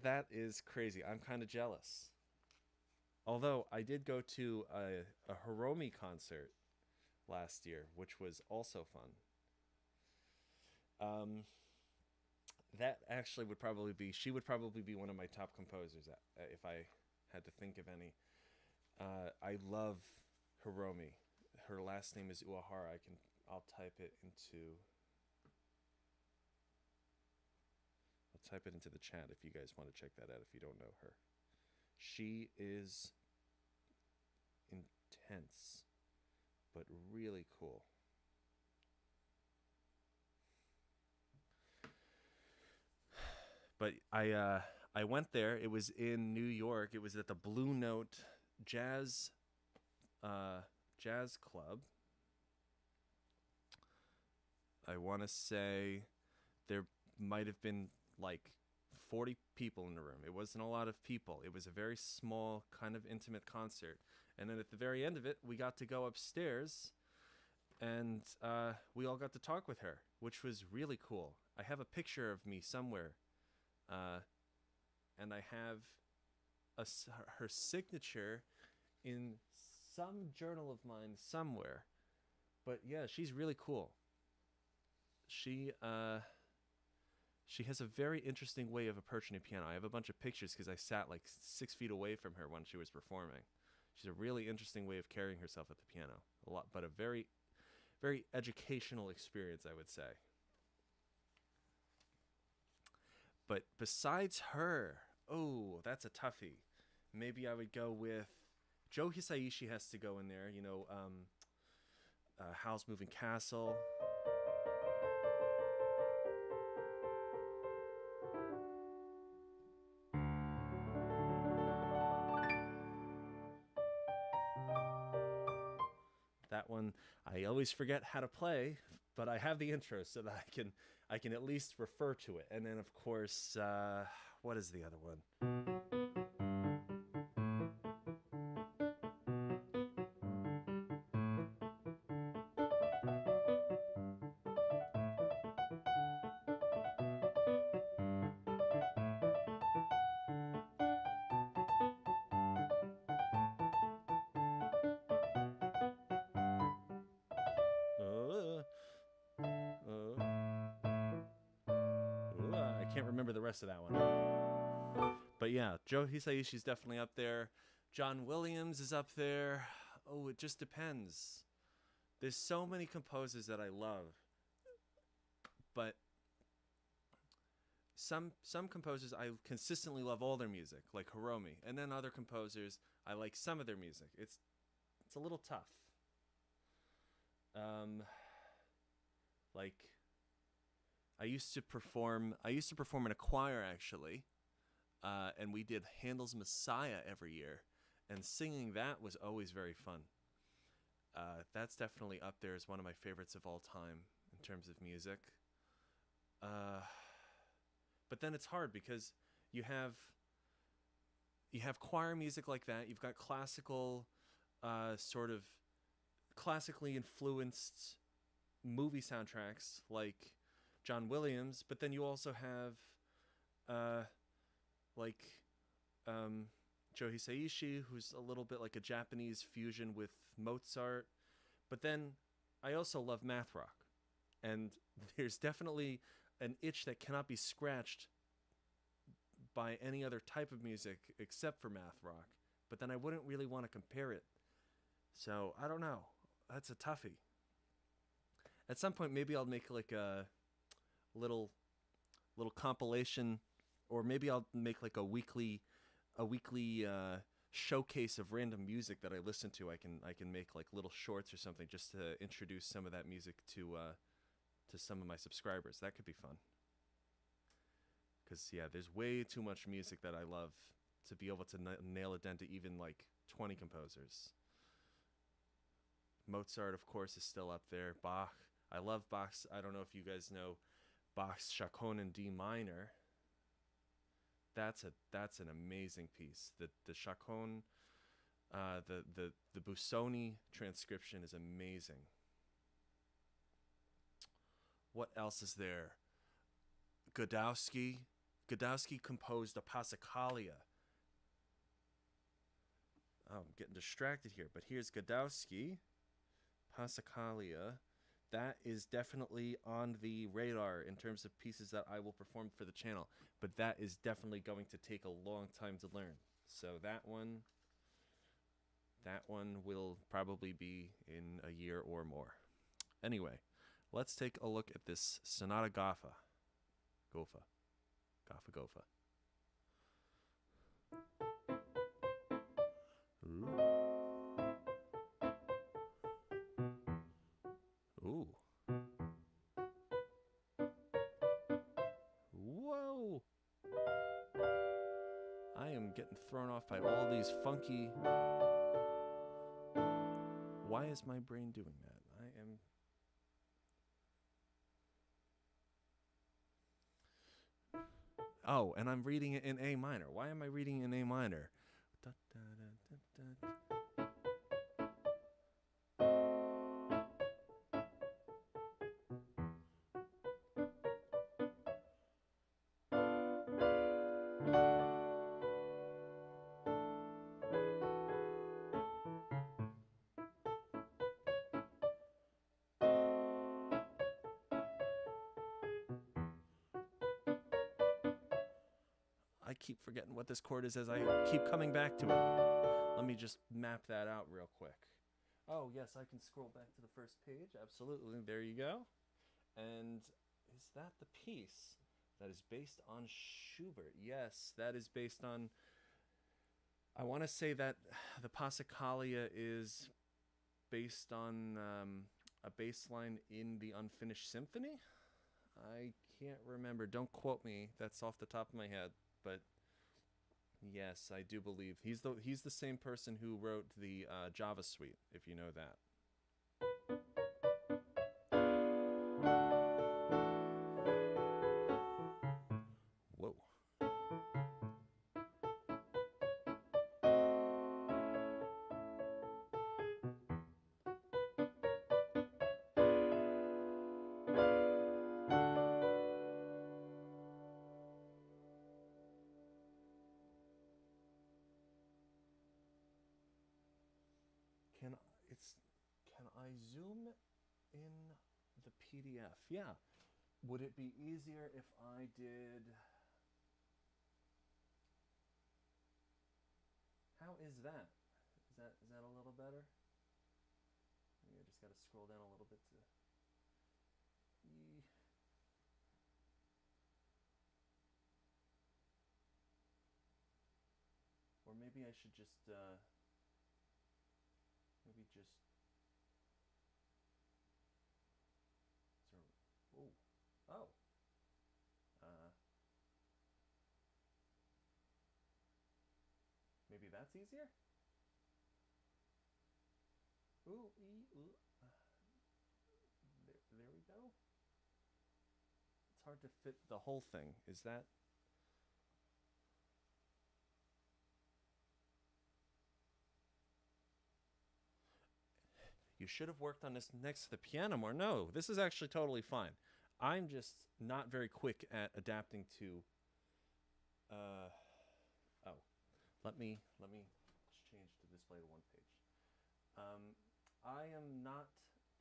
That is crazy. I'm kind of jealous. Although I did go to a Hiromi concert last year, which was also fun. That actually would probably be, she would probably be one of my top composers if I had to think of any. I love Hiromi. Her last name is Uehara. I'll type it into the chat if you guys want to check that out if you don't know her. She is intense, but really cool. But I went there. It was in New York. It was at the Blue Note Jazz Club. I want to say there might have been like 40 people in the room. It wasn't a lot of people. It was a very small, kind of intimate concert. And then at the very end of it, we got to go upstairs and we all got to talk with her, which was really cool. I have a picture of me somewhere. And I have her signature in some journal of mine somewhere. But yeah, she's really cool. She has a very interesting way of approaching a piano. I have a bunch of pictures because I sat like 6 feet away from her when she was performing. She's a really interesting way of carrying herself at the piano. But a very, very educational experience, I would say. But besides her, oh, that's a toughie. Maybe I would go with Joe Hisaishi has to go in there. You know, Howl's Moving Castle. That one I always forget how to play, but I have the intro so that I can at least refer to it. And then of course, what is the other one? I can't remember the rest of that one. But yeah, Joe Hisaishi's definitely up there. John Williams is up there. Oh, it just depends. There's so many composers that I love. But some composers I consistently love all their music, like Hiromi. And then other composers I like some of their music. It's a little tough. Like I used to perform in a choir actually, and we did Handel's Messiah every year, and singing that was always very fun. That's definitely up there as one of my favorites of all time in terms of music. Uh, but then it's hard because you have you have choir music like that. You've got classical, sort of classically influenced movie soundtracks like John Williams, but then you also have uh, like um, Joe Hisaishi, who's a little bit like a Japanese fusion with Mozart. But then I also love math rock, and there's definitely an itch that cannot be scratched by any other type of music except for math rock. But then I wouldn't really want to compare it. So I don't know. That's a toughie. At some point, maybe I'll make like a little compilation, or maybe I'll make like a weekly showcase of random music that I listen to. I can make like little shorts or something just to introduce some of that music to some of my subscribers. That could be fun. Because yeah, there's way too much music that I love to be able to nail it down to even like 20 composers. Mozart, of course, is still up there. Bach. I love Bach's. I don't know if you guys know Bach's Chaconne in D minor. That's an amazing piece. The Chaconne, the Busoni transcription is amazing. What else is there? Godowsky. Godowsky composed a Passacaglia. Oh, I'm getting distracted here, but here's Godowsky, Passacaglia. That is definitely on the radar in terms of pieces that I will perform for the channel, but that is definitely going to take a long time to learn. So that one will probably be in a year or more. Anyway, let's take a look at this Sonata Goffa. Goffa. Goffa Goffa. Ooh. Ooh. Whoa! I am getting thrown off by all these funky... Why is my brain doing that? I am... Oh, and I'm reading it in A minor. Why am I reading it in A minor? Da, da, da, da, da. I keep forgetting what this chord is as I keep coming back to it. Let me just map that out real quick. Oh, yes, I can scroll back to the first page. Absolutely. There you go. And is that the piece that is based on Schubert? Yes, that is based on... I want to say that the Passacaglia is based on a bass line in the Unfinished Symphony. I can't remember. Don't quote me. That's off the top of my head. But yes, I do believe he's the same person who wrote the Java Suite, if you know that. Whoa. Can I zoom in the PDF? Yeah. Would it be easier if I did... How is that? Is that a little better? Maybe I just got to scroll down a little bit to... Or maybe I should just maybe just... that's easier. Ooh, ooh. There we go. It's hard to fit the whole thing. Is that? You should have worked on this next to the piano more. No, this is actually totally fine. I'm just not very quick at adapting to. Uh, oh, let me change to display to one page. I am not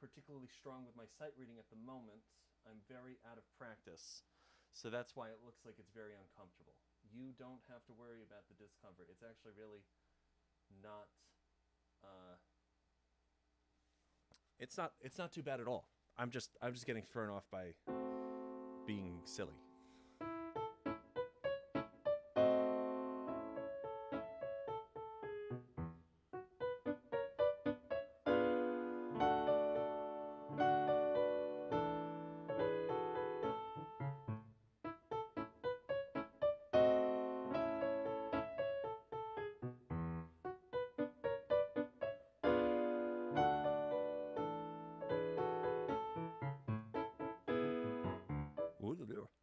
particularly strong with my sight reading at the moment. I'm very out of practice, so that's why it looks like it's very uncomfortable. You don't have to worry about the discomfort. It's actually really not. Uh, it's not too bad at all. I'm just getting thrown off by being silly.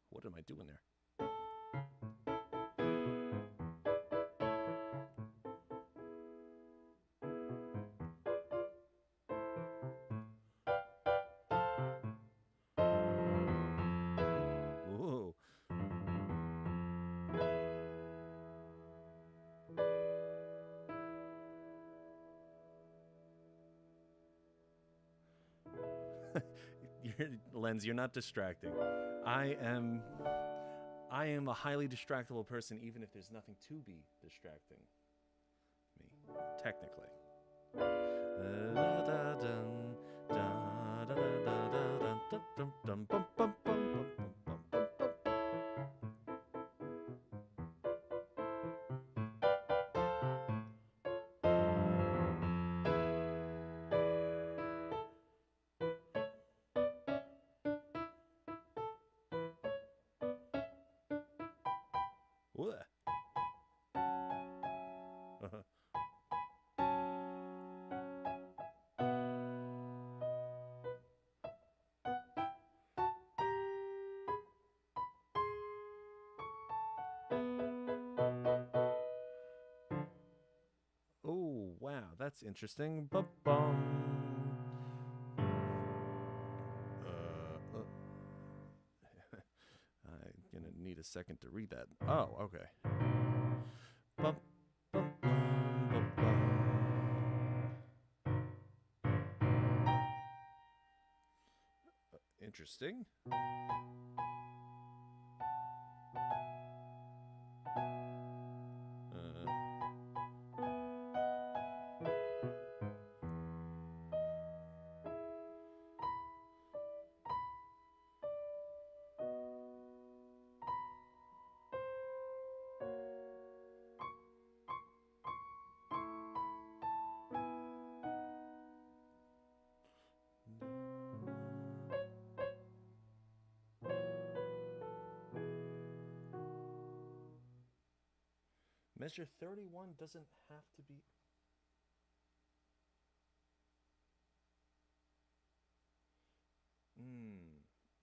What am I doing there? Ooh. Lens, you're not distracting. I am I am a highly distractible person even if there's nothing to be distracting me, technically. Oh, wow, that's interesting. Ba-bum. I'm gonna need a second to read that. Oh, okay. Bum, bum, bum, bum, bum. Interesting. Measure 31 doesn't have to be.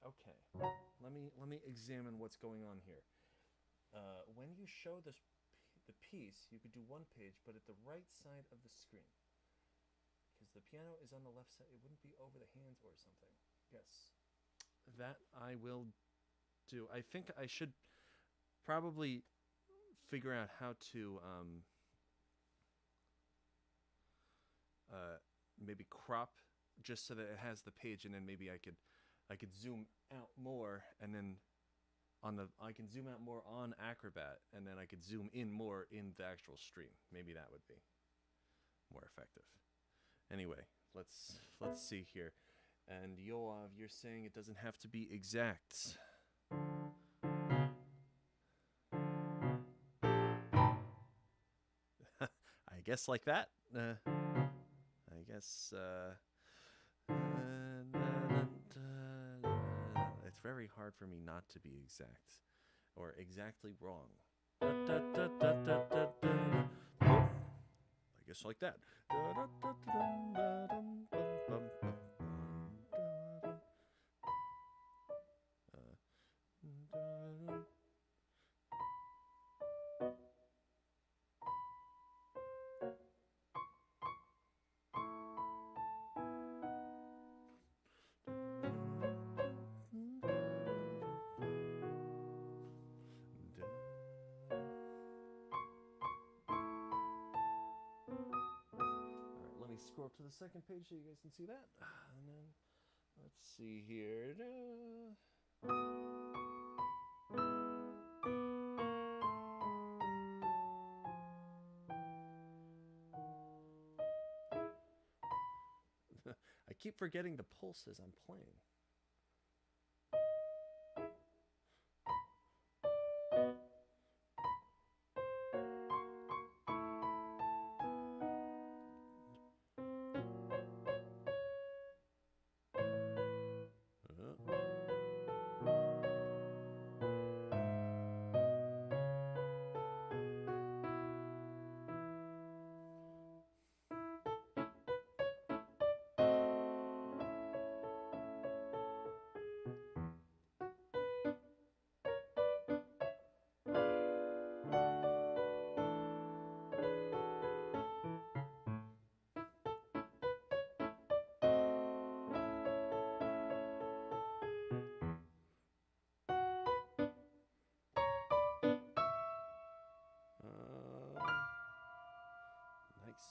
Okay. Let me examine what's going on here. When you show the piece, you could do one page, but at the right side of the screen, because the piano is on the left side. It wouldn't be over the hands or something. Yes, that I will do. I think I should probably figure out how to maybe crop just so that it has the page, and then maybe I could zoom out more, and then I can zoom out more on Acrobat, and then I could zoom in more in the actual stream. Maybe that would be more effective. Anyway, let's see here. And Yoav, you're saying it doesn't have to be exact. I guess like that. I guess. It's very hard for me not to be exact or exactly wrong. guess like that. Let me scroll up to the second page so you guys can see that. And then let's see here. I keep forgetting the pulse as I'm playing. Nice.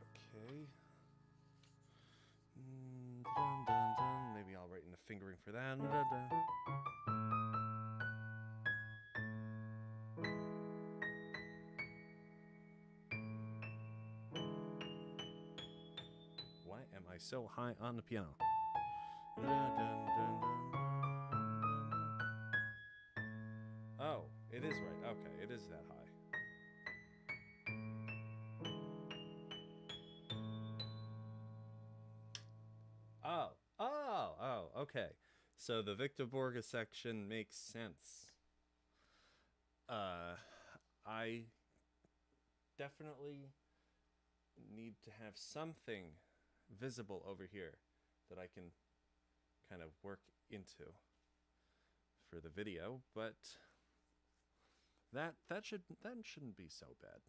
Okay. Maybe I'll write in the fingering for that. Why am I so high on the piano? Oh, it is right. Okay, it is that high. Okay. So the Victor Borge section makes sense. I definitely need to have something visible over here that I can kind of work into for the video, but that shouldn't be so bad.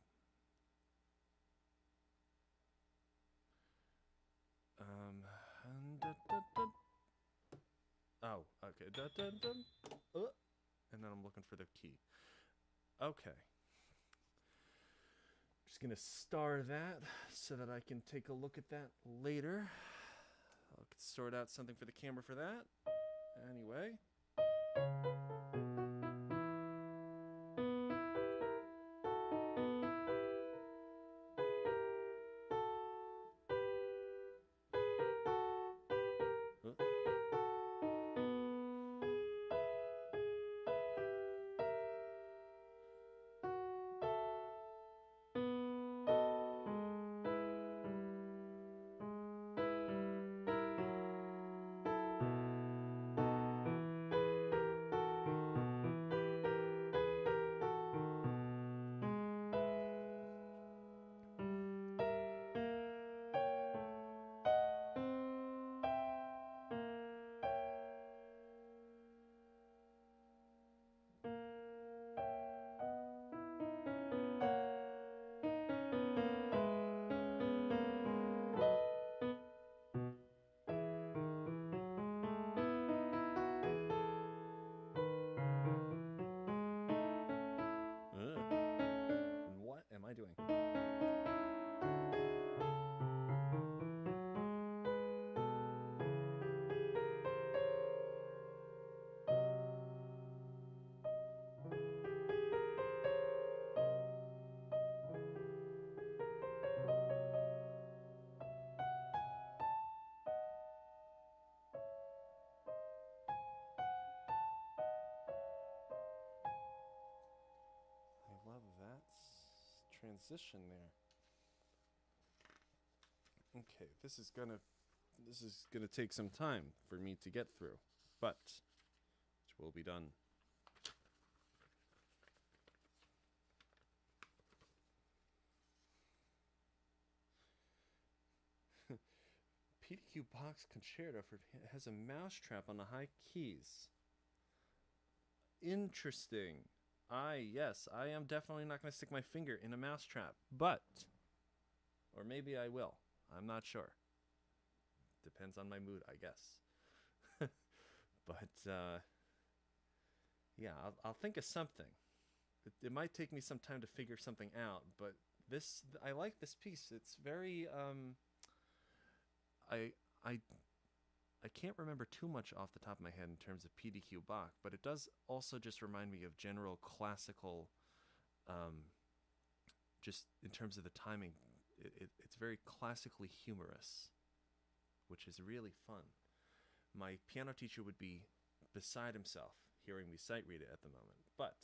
Oh, okay. And then I'm looking for the key. Okay. Just gonna star that so that I can take a look at that later. I'll sort out something for the camera for that. Anyway. What am I doing? I love that transition there. Okay, this is gonna take some time for me to get through, but it will be done. PDQ Box Concerto has a mousetrap on the high keys. Interesting. Yes, I am definitely not going to stick my finger in a mousetrap, but, or maybe I will. I'm not sure. Depends on my mood, I guess. But, yeah, I'll think of something. It might take me some time to figure something out, but I like this piece. It's very, I, I I can't remember too much off the top of my head in terms of PDQ Bach, but it does also just remind me of general classical, just in terms of the timing. It's very classically humorous, which is really fun. My piano teacher would be beside himself hearing me sight read it at the moment, but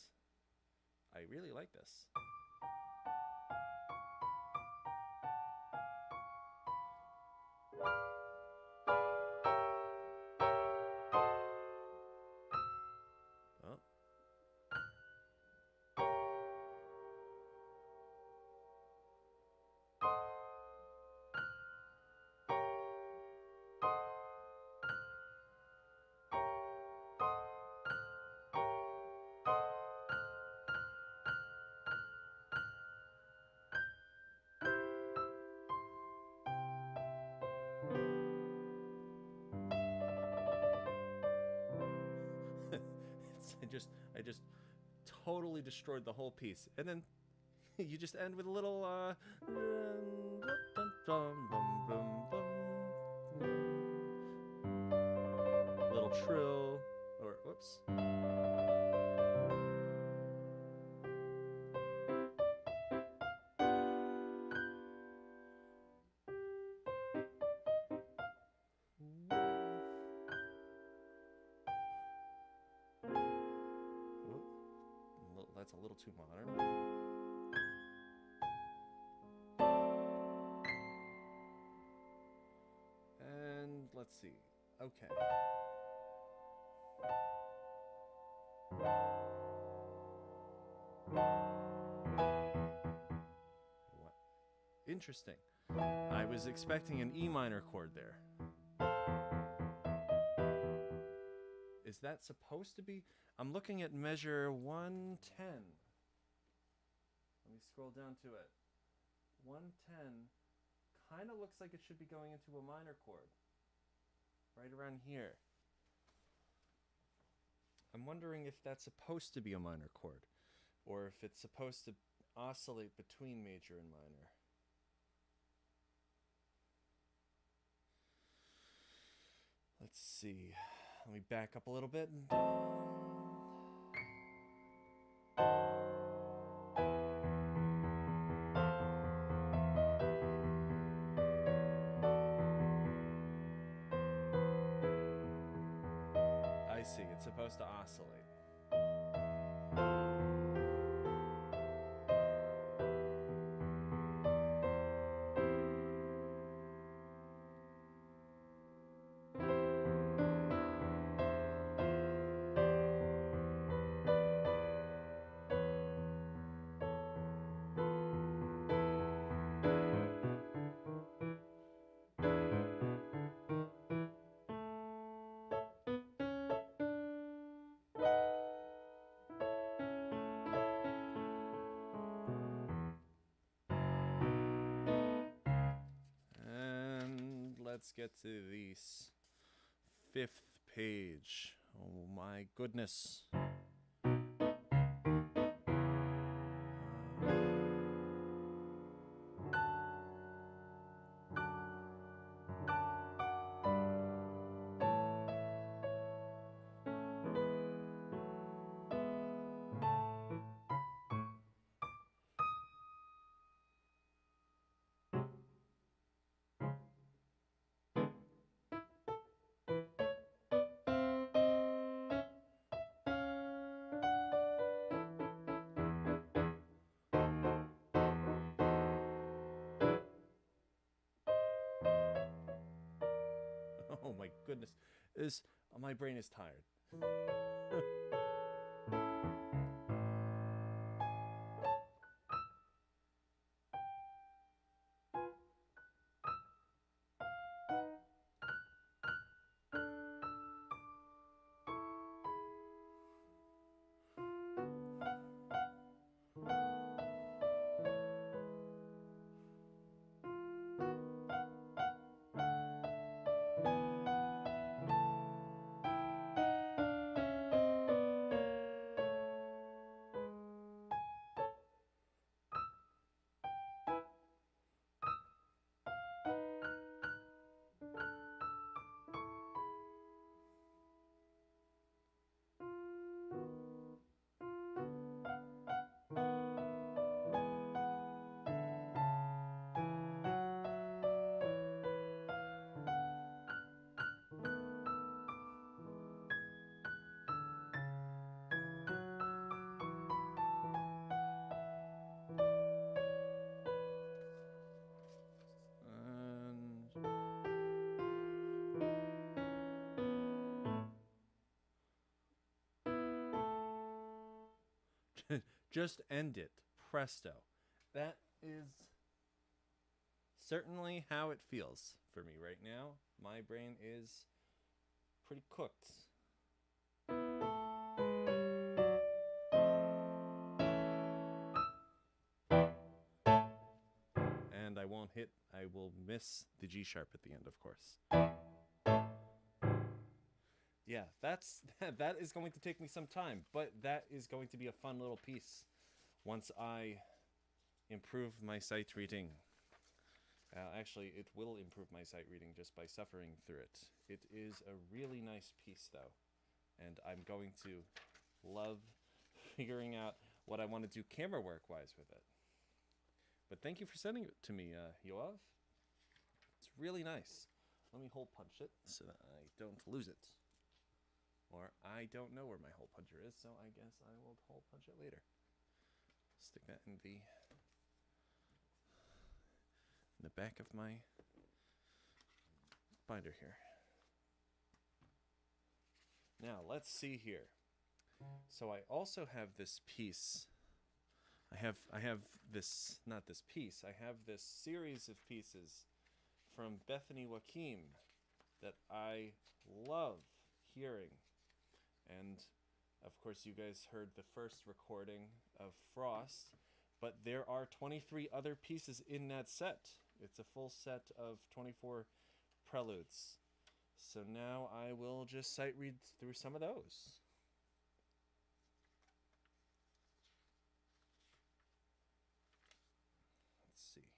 I really like this. Oh. I just totally destroyed the whole piece, and then you just end with a little little trill, or whoops. That's a little too modern. And let's see. Okay. What? Interesting. I was expecting an E minor chord there. Is that supposed to be? I'm looking at measure 110. Let me scroll down to it. 110 kind of looks like it should be going into a minor chord. Right around here. I'm wondering if that's supposed to be a minor chord, or if it's supposed to oscillate between major and minor. Let's see. Let me back up a little bit. I see. It's supposed to oscillate. Let's get to the 5th page. Oh my goodness. Oh my goodness. My brain is tired. Just end it. Presto. That is certainly how it feels for me right now. My brain is pretty cooked. And I won't hit, I will miss the G sharp at the end, of course. Yeah, that is going to take me some time, but that is going to be a fun little piece once I improve my sight reading. Actually, it will improve my sight reading just by suffering through it. It is a really nice piece, though, and I'm going to love figuring out what I want to do camera work-wise with it. But thank you for sending it to me, Yoav. It's really nice. Let me hole punch it so that I don't lose it. Or I don't know where my hole puncher is, so I guess I will hole punch it later. Stick that in the back of my binder here. Now, let's see here. So I also have this piece. I have this, not this piece, I have this series of pieces from Bethany Joachim that I love hearing. And of course you guys heard the first recording of Frost, but there are 23 other pieces in that set. It's a full set of 24 preludes. So now I will just sight read through some of those. Let's see here.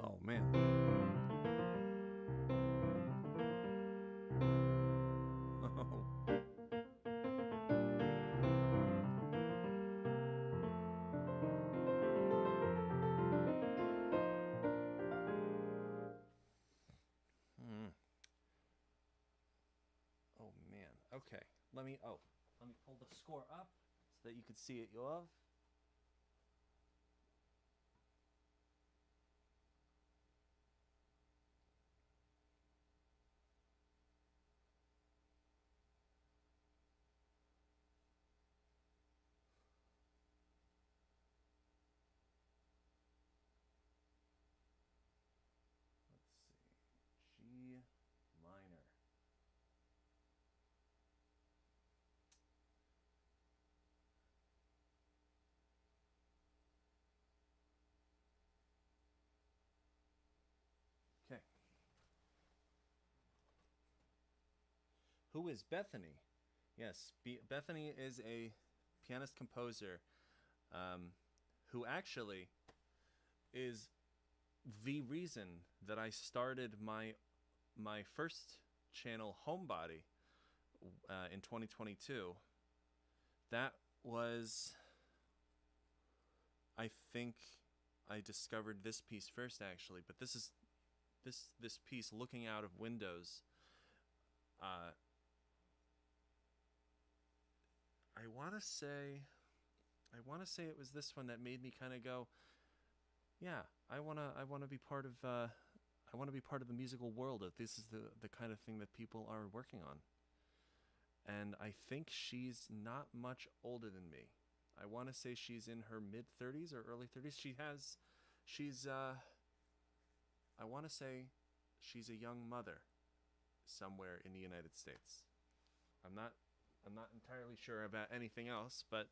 Oh man. Oh man. Okay. Let me pull the score up so that you can see it, Yoav. who is Bethany? Yes, Bethany is a pianist composer who actually is the reason that I started my first channel, Homebody, in 2022. That was, I think, I discovered this piece first actually, but this piece, Looking Out of Windows. I want to say it was this one that made me kind of go, yeah, I want to be part of the musical world. If this is the kind of thing that people are working on. And I think she's not much older than me. I want to say she's in her mid 30s or early 30s. I want to say she's a young mother somewhere in the United States. I'm not entirely sure about anything else, but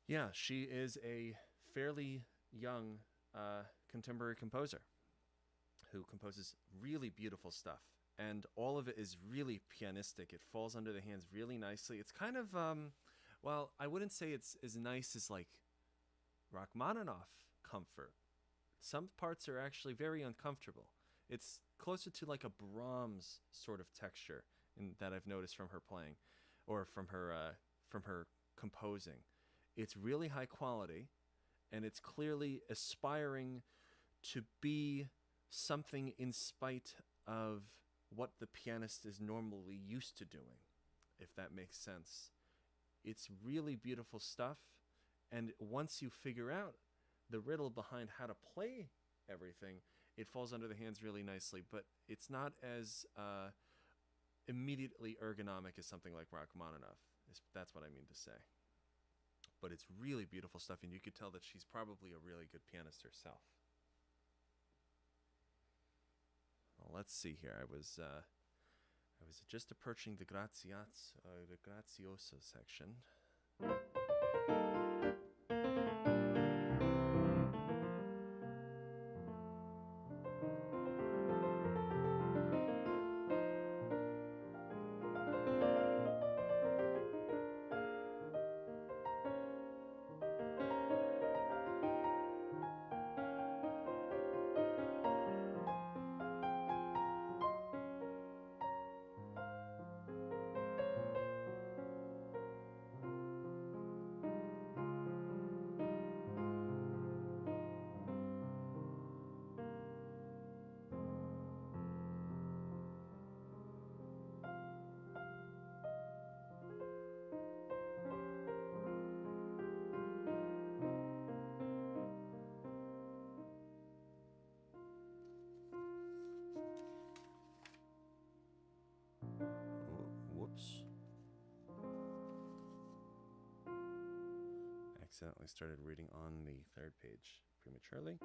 yeah, she is a fairly young contemporary composer who composes really beautiful stuff. And all of it is really pianistic. It falls under the hands really nicely. It's kind of, well, I wouldn't say it's as nice as like Rachmaninoff comfort. Some parts are actually very uncomfortable. It's closer to like a Brahms sort of texture that I've noticed from her playing, or from her composing. It's really high quality, and it's clearly aspiring to be something in spite of what the pianist is normally used to doing, if that makes sense. It's really beautiful stuff, and once you figure out the riddle behind how to play everything, it falls under the hands really nicely, but it's not as immediately ergonomic as something like Rachmaninoff. That's what I mean to say. But it's really beautiful stuff, and you could tell that she's probably a really good pianist herself. Well, let's see here. I was just approaching the grazioso section. Whoops. Accidentally started reading on the third page prematurely.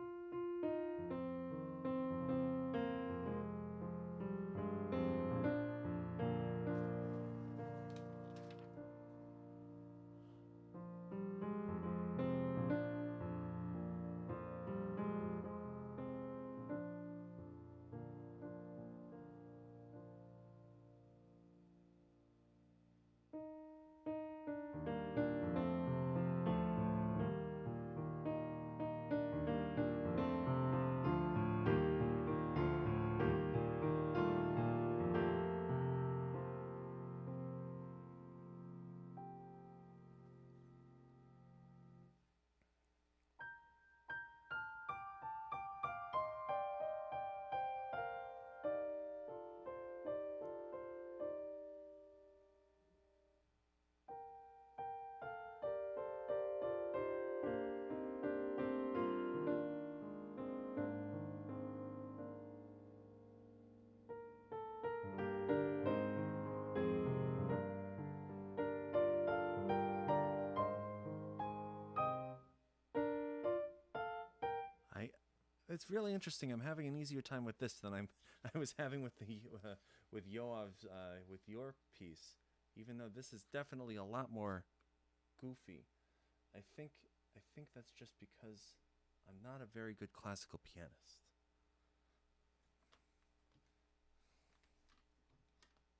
It's really interesting. I'm having an easier time with this than I was having with with Yoav's with your piece, even though this is definitely a lot more goofy. I think that's just because I'm not a very good classical pianist.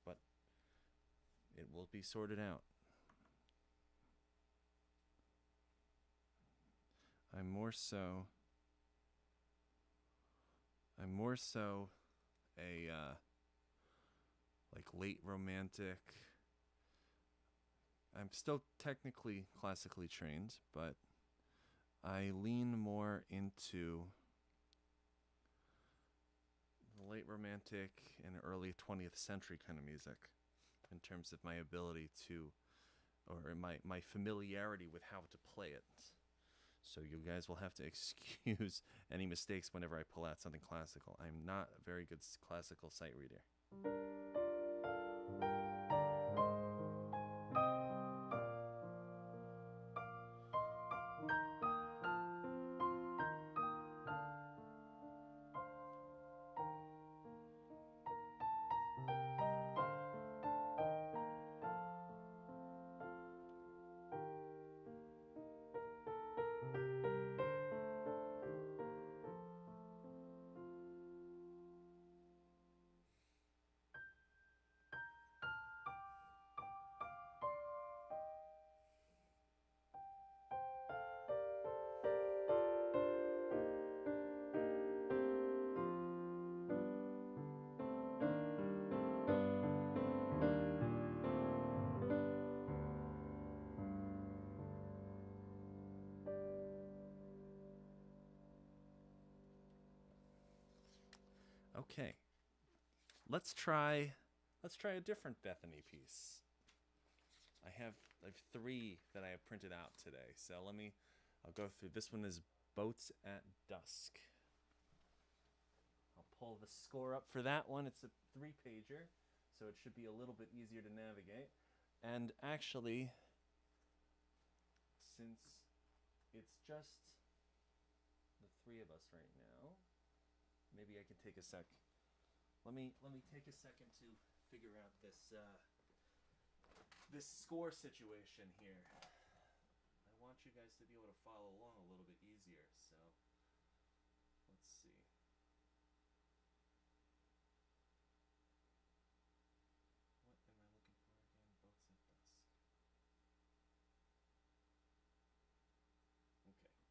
But will be sorted out. I'm more so a like late romantic. I'm still technically classically trained, but I lean more into the late romantic and early 20th century kind of music in terms of my ability to, or my familiarity with how to play it. So you guys will have to excuse any mistakes whenever I pull out something classical. I'm not a very good classical sight reader. Okay. Let's try a different Bethany piece. I have 3 that I have printed out today. So I'll go through. This one is Boats at Dusk. I'll pull the score up for that one. It's a 3-pager, so it should be a little bit easier to navigate. And actually, since it's just the 3 of us right now, maybe I can take a sec. Let me take a second to figure out this score situation here. I want you guys to be able to follow along a little bit easier. So let's see. What am I looking for again? Boats at Dusk. Okay.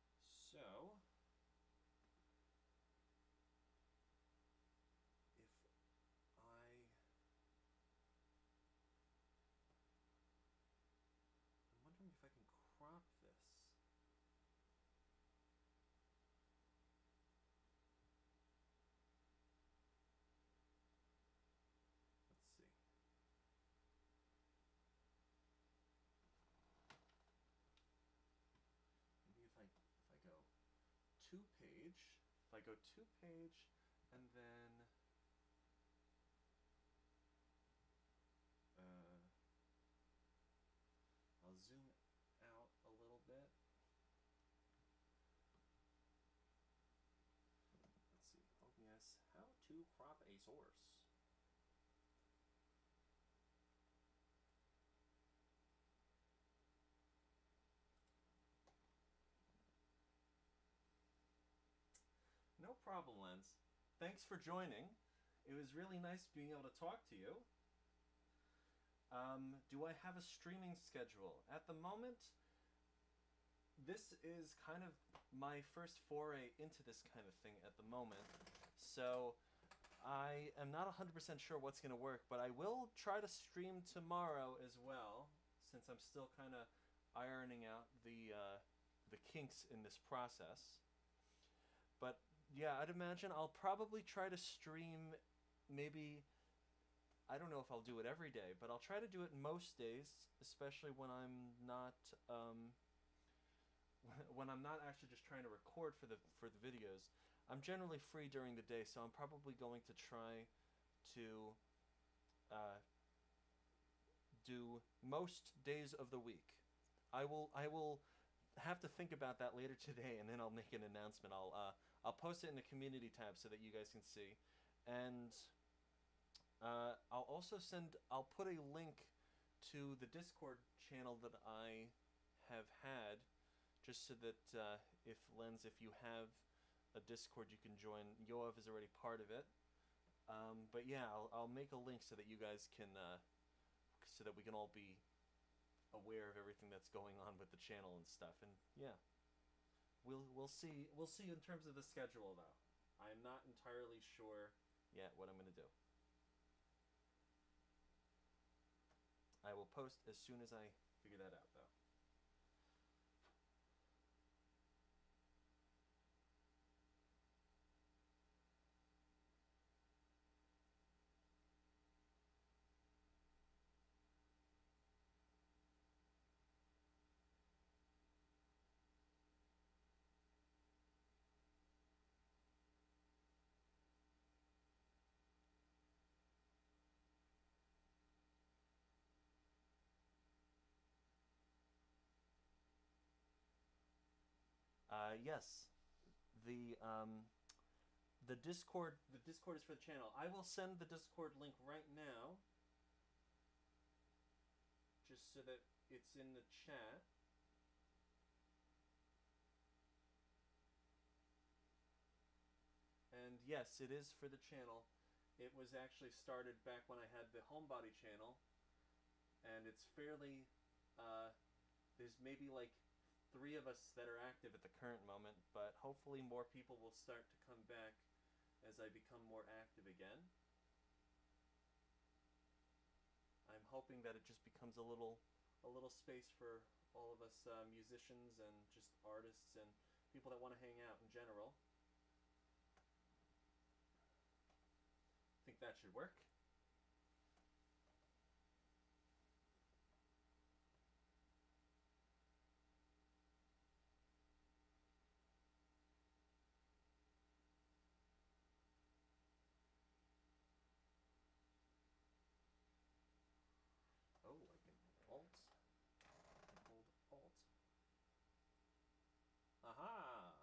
So I'm wondering if I can crop this. Let's see. Maybe if I go 2-page, and then I'll zoom out a little bit. Let's see. OBS, how to crop a source. No problem, Lens. Thanks for joining. It was really nice being able to talk to you. Do I have a streaming schedule? At the moment, this is kind of my first foray into this kind of thing at the moment. So I am not 100% sure what's going to work, but I will try to stream tomorrow as well, since I'm still kind of ironing out the kinks in this process. But yeah, I'd imagine I'll probably try to stream maybe, I don't know if I'll do it every day, but I'll try to do it most days, especially when I'm not when I'm not actually just trying to record for the videos. I'm generally free during the day, so I'm probably going to try to do most days of the week. I will have to think about that later today, and then I'll make an announcement. I'll post it in the community tab so that you guys can see, and I'll also I'll put a link to the Discord channel that I have had, just so that if you have a Discord, you can join. Yoav is already part of it. But yeah, I'll make a link so that you guys can so that we can all be aware of everything that's going on with the channel and stuff. And yeah, we'll see in terms of the schedule though. I'm not entirely sure yet what I'm gonna do. I will post as soon as I figure that out though. Yes, the um, the Discord is for the channel. I will send the Discord link right now, just so that it's in the chat. And yes, it is for the channel. It was actually started back when I had the Homebody channel, and it's fairly. There's maybe like 3 of us that are active at the current moment, but hopefully more people will start to come back as I become more active again. I'm hoping that it just becomes a little space for all of us musicians and just artists and people that want to hang out in general. I think that should work. Oh, I can Alt. I can hold Alt. Aha!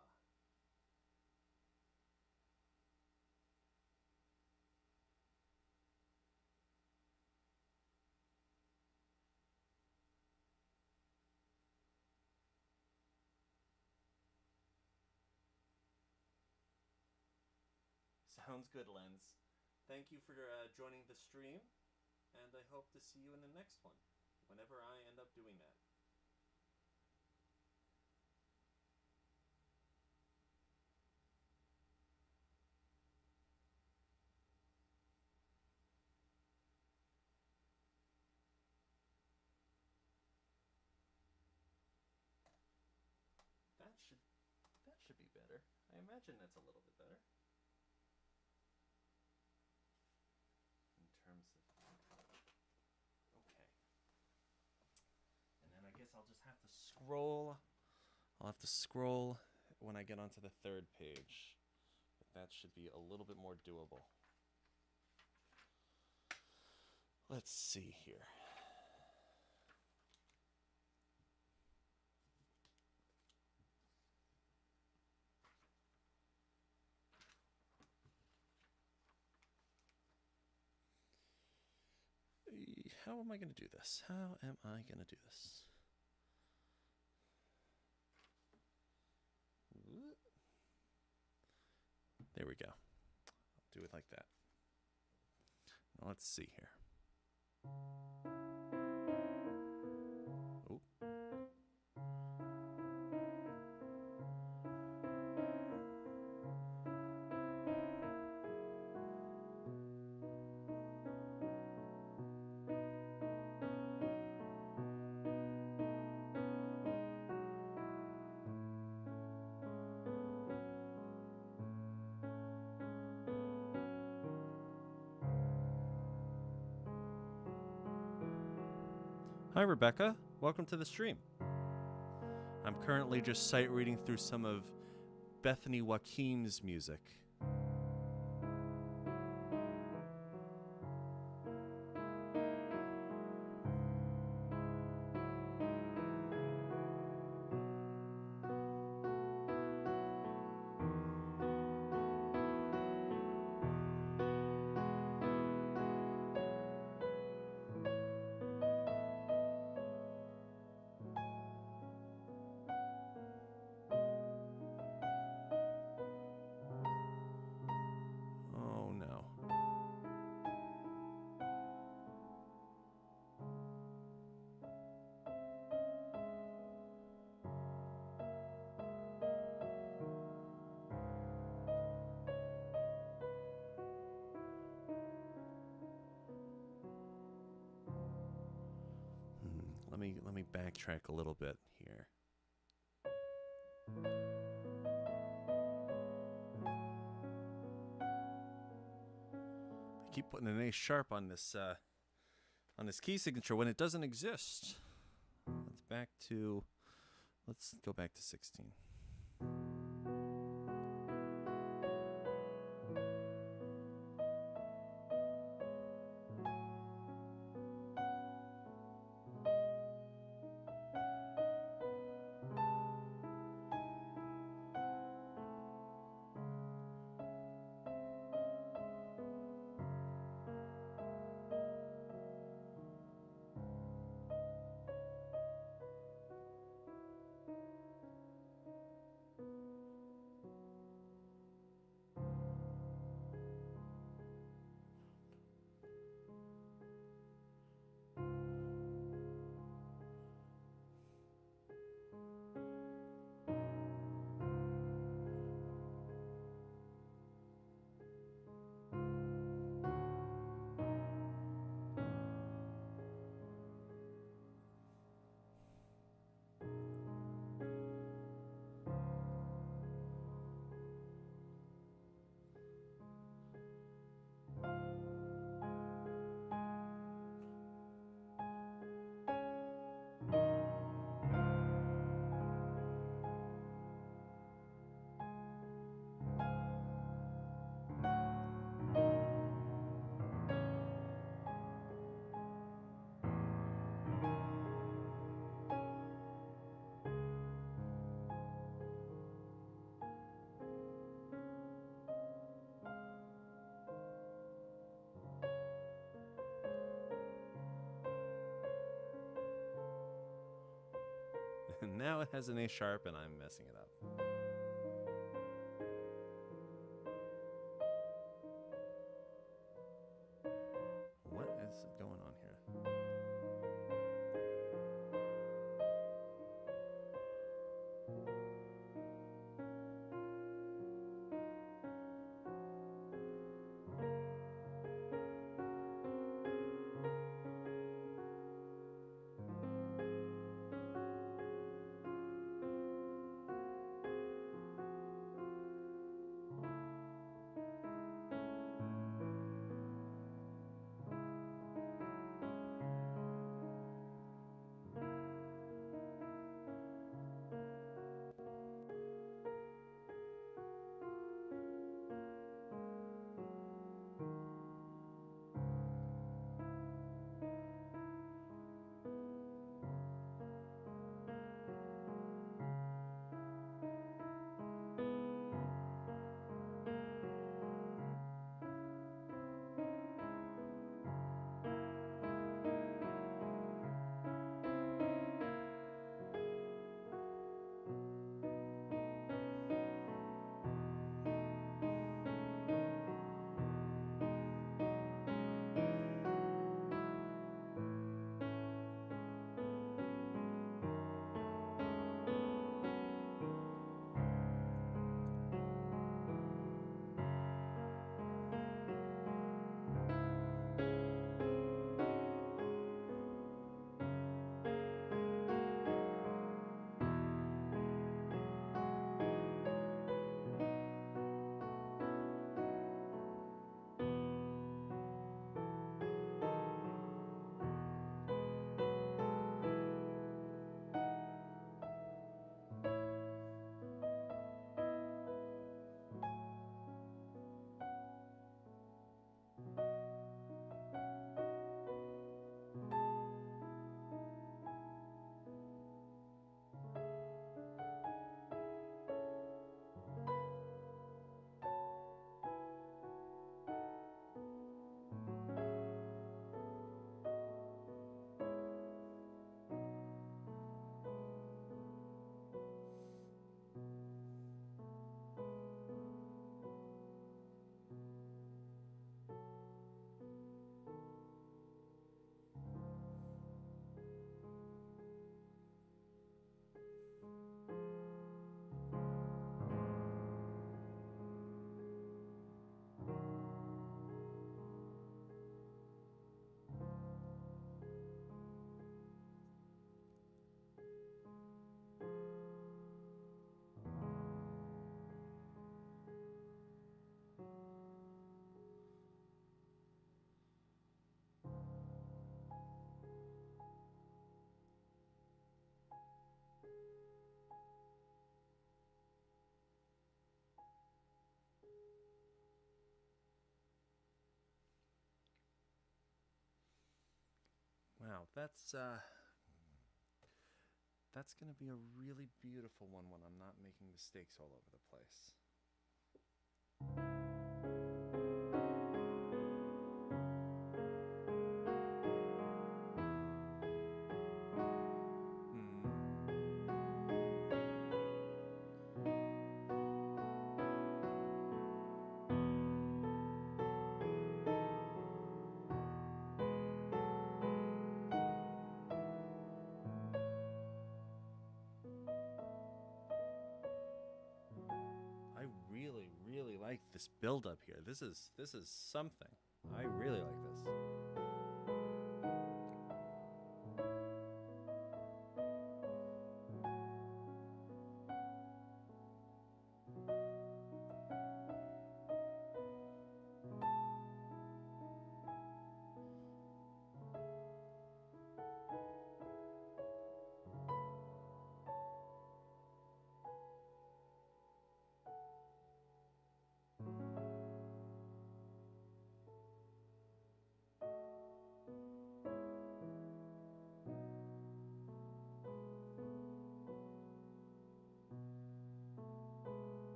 Sounds good, Lens. Thank you for joining the stream, and I hope to see you in the next one, whenever I end up doing that. That should be better. I imagine that's a little bit better. In terms of okay. And then I guess I'll just have to scroll. I'll have to scroll when I get onto the 3rd page. But that should be a little bit more doable. Let's see here. How am I going to do this? How am I going to do this? There we go. I'll do it like that. Now let's see here. Oh. Hi, Rebecca. Welcome to the stream. I'm currently just sight reading through some of Bethany Joachim's music. let me backtrack a little bit here. I keep putting an A sharp on this key signature when it doesn't exist. Let's go back to 16. And now it has an A sharp and I'm messing it up. What is going on here? That's gonna be a really beautiful one when I'm not making mistakes all over the place. I really, really like this build up here. This is something. I really like this.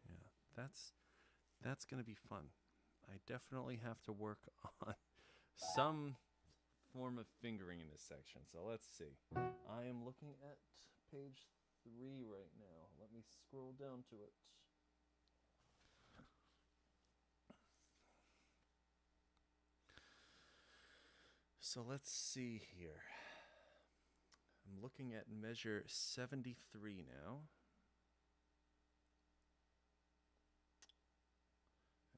Yeah, that's going to be fun. I definitely have to work on some form of fingering in this section. So let's see. I am looking at page 3 right now. Let me scroll down to it. So let's see here. I'm looking at measure 73 now.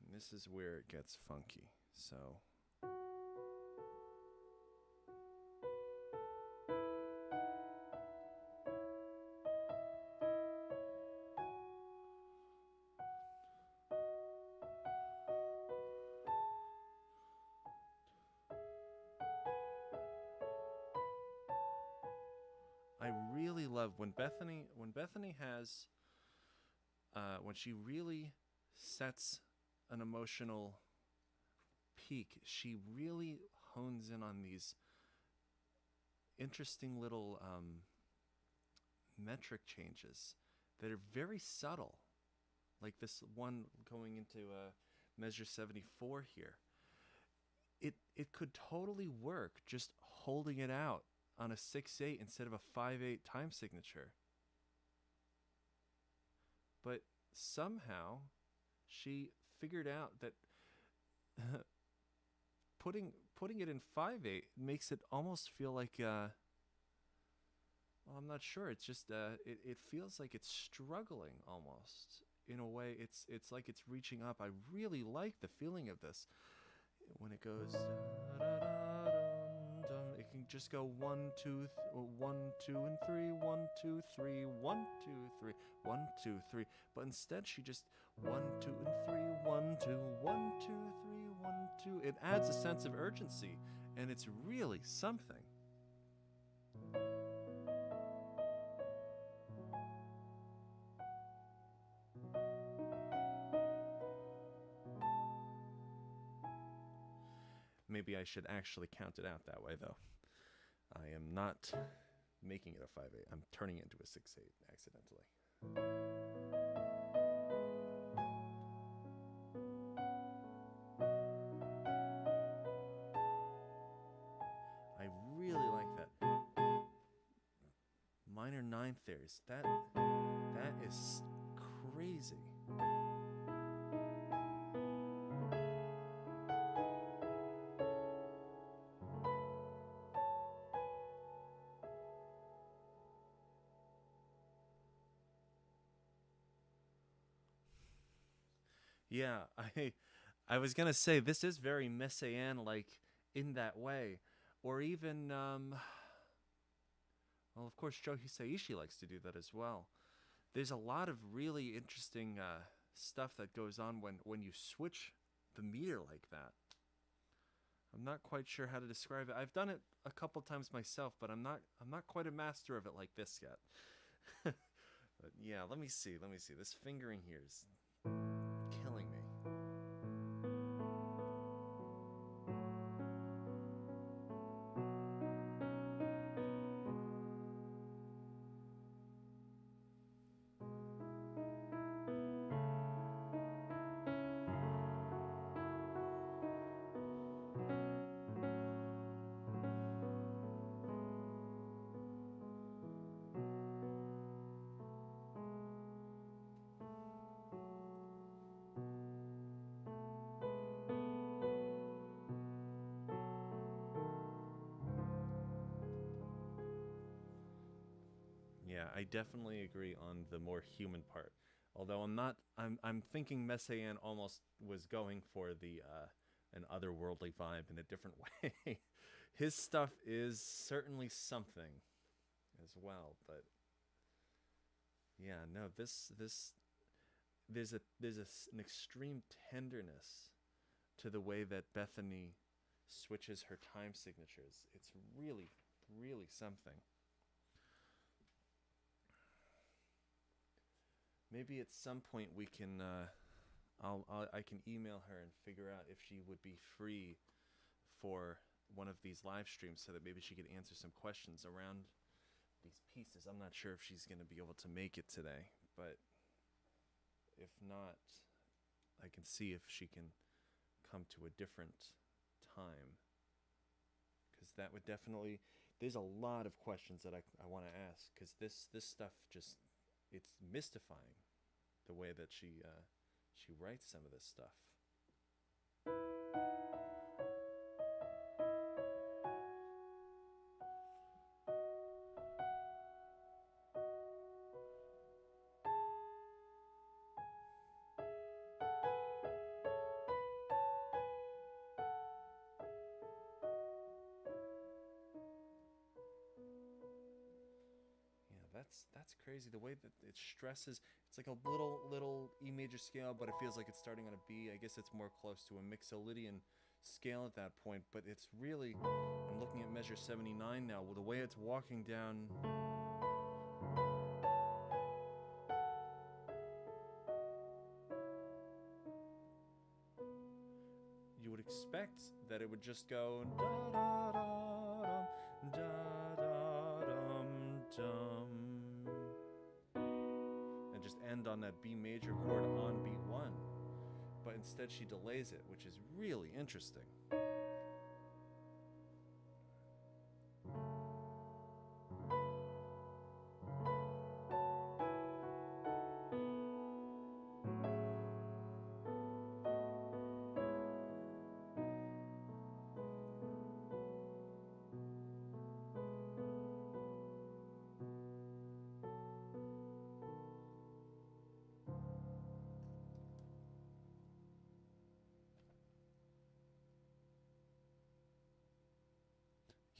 And this is where it gets funky. So I really love when Bethany has when she really sets an emotional peak, she really hones in on these interesting little metric changes that are very subtle, like this one going into measure 74 here. It could totally work just holding it out on a 6/8 instead of a 5/8 time signature. But somehow she figured out that putting it in 5/8 makes it almost feel like well, I'm not sure. It's just it feels like it's struggling almost in a way. It's like it's reaching up. I really like the feeling of this when it goes. It can just go 1 2 1 2 and 3 1 2 3 1 2 3 1 2 3. But instead she just 1 2 and 3 1 2 1 2 3 1 2. It adds a sense of urgency, and it's really something. Maybe I should actually count it out that way, though. I am not making it a 5/8. I'm turning it into a 6/8 accidentally. I really like that. Minor 9th there's that is crazy. Yeah, I was gonna say this is very Messiaen like in that way, or even well, of course Joe Hisaishi likes to do that as well. There's a lot of really interesting stuff that goes on when you switch the meter like that. I'm not quite sure how to describe it. I've done it a couple times myself, but I'm not quite a master of it like this yet. But yeah, let me see. This fingering here is killing me. I definitely agree on the more human part. Although I'm not, I'm thinking Messiaen almost was going for the an otherworldly vibe in a different way. His stuff is certainly something as well, but yeah, no, this an extreme tenderness to the way that Bethany switches her time signatures. It's really, really something. Maybe at some point we can, I can email her and figure out if she would be free for one of these live streams, so that maybe she could answer some questions around these pieces. I'm not sure if she's going to be able to make it today, but if not, I can see if she can come to a different time, because that would definitely, there's a lot of questions that I want to ask, because this stuff just, it's mystifying the way that she writes some of this stuff. That's crazy. The way that it stresses, it's like a little E major scale, but it feels like it's starting on a B. I guess it's more close to a Mixolydian scale at that point, but it's really, I'm looking at measure 79 now, with the way it's walking down. You would expect that it would just go da da da dum, da da dum dum, and just end on that B major chord on beat 1. But instead she delays it, which is really interesting.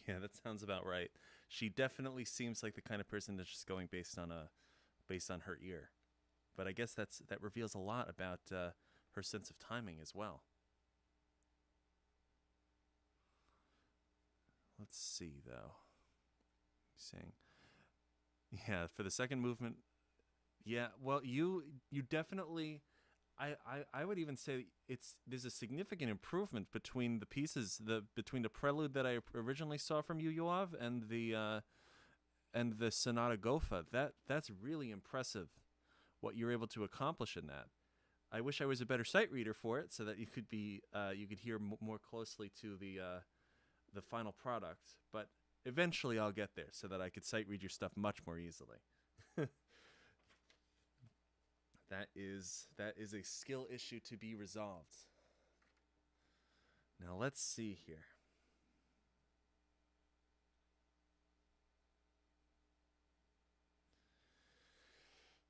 Yeah, that sounds about right. She definitely seems like the kind of person that's just going based on her ear. But I guess that reveals a lot about her sense of timing as well. Let's see though. Saying, yeah, for the second movement, yeah. Well, you definitely. I would even say there's a significant improvement between the pieces, between the prelude that I originally saw from you, Yoav, and the Sonata Gofa. That's really impressive, what you're able to accomplish in that. I wish I was a better sight reader for it, so that you could hear more closely to the final product. But eventually, I'll get there, so that I could sight read your stuff much more easily. That is a skill issue to be resolved. Now let's see here.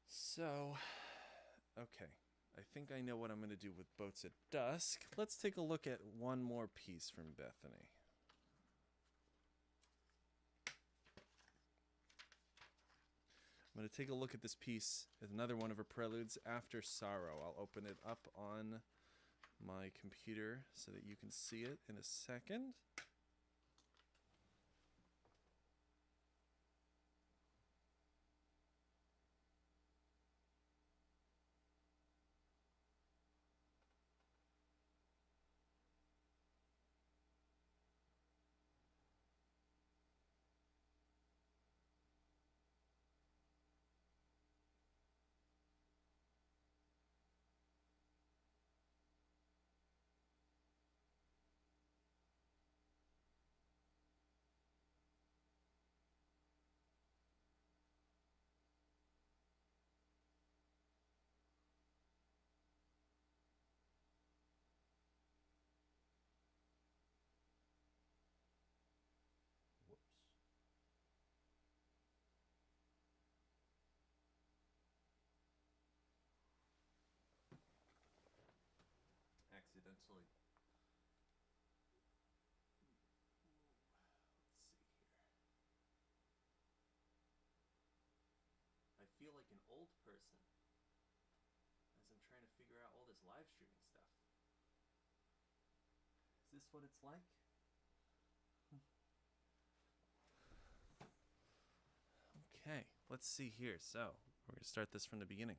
So, okay. I think I know what I'm going to do with Boats at Dusk. Let's take a look at one more piece from Bethany. I'm going to take a look at this piece as another one of her preludes, After Sorrow. I'll open it up on my computer so that you can see it in a second. gently. Let's see here. I feel like an old person as I'm trying to figure out all this live streaming stuff. Is this what it's like? Okay, let's see here. So, we're going to start this from the beginning.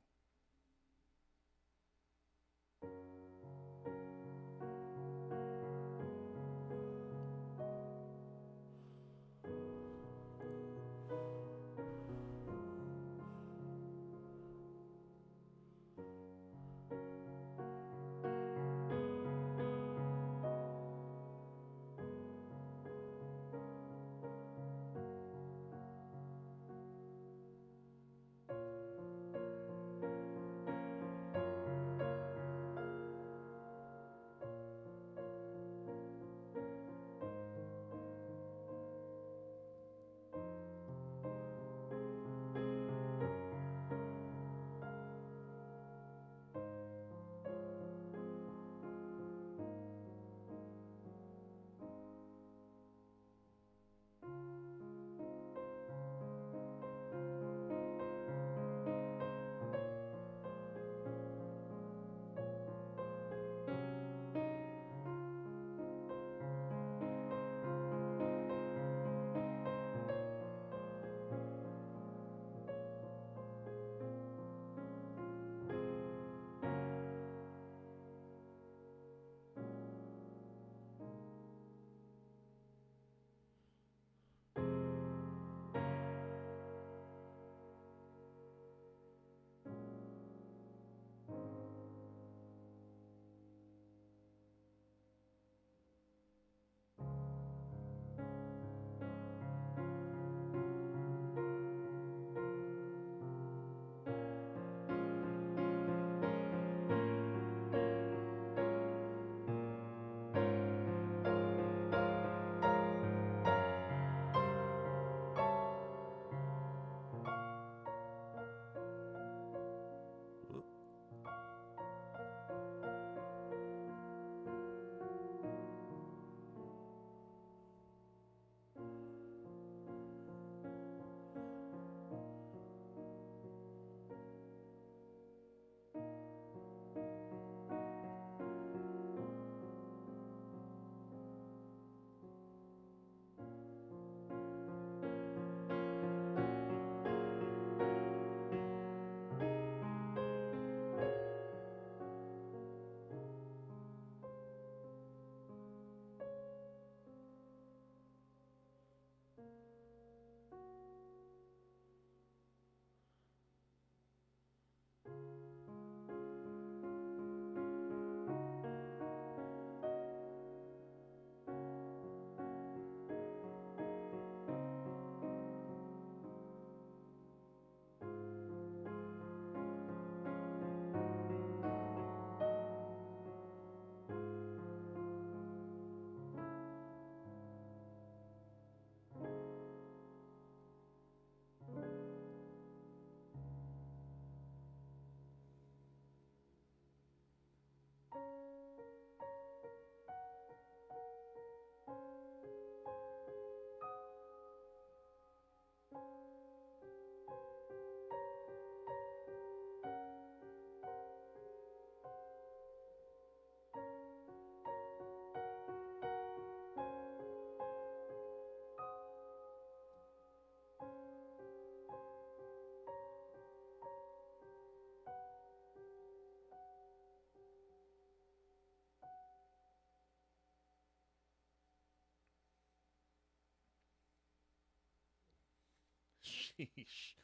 Sheesh.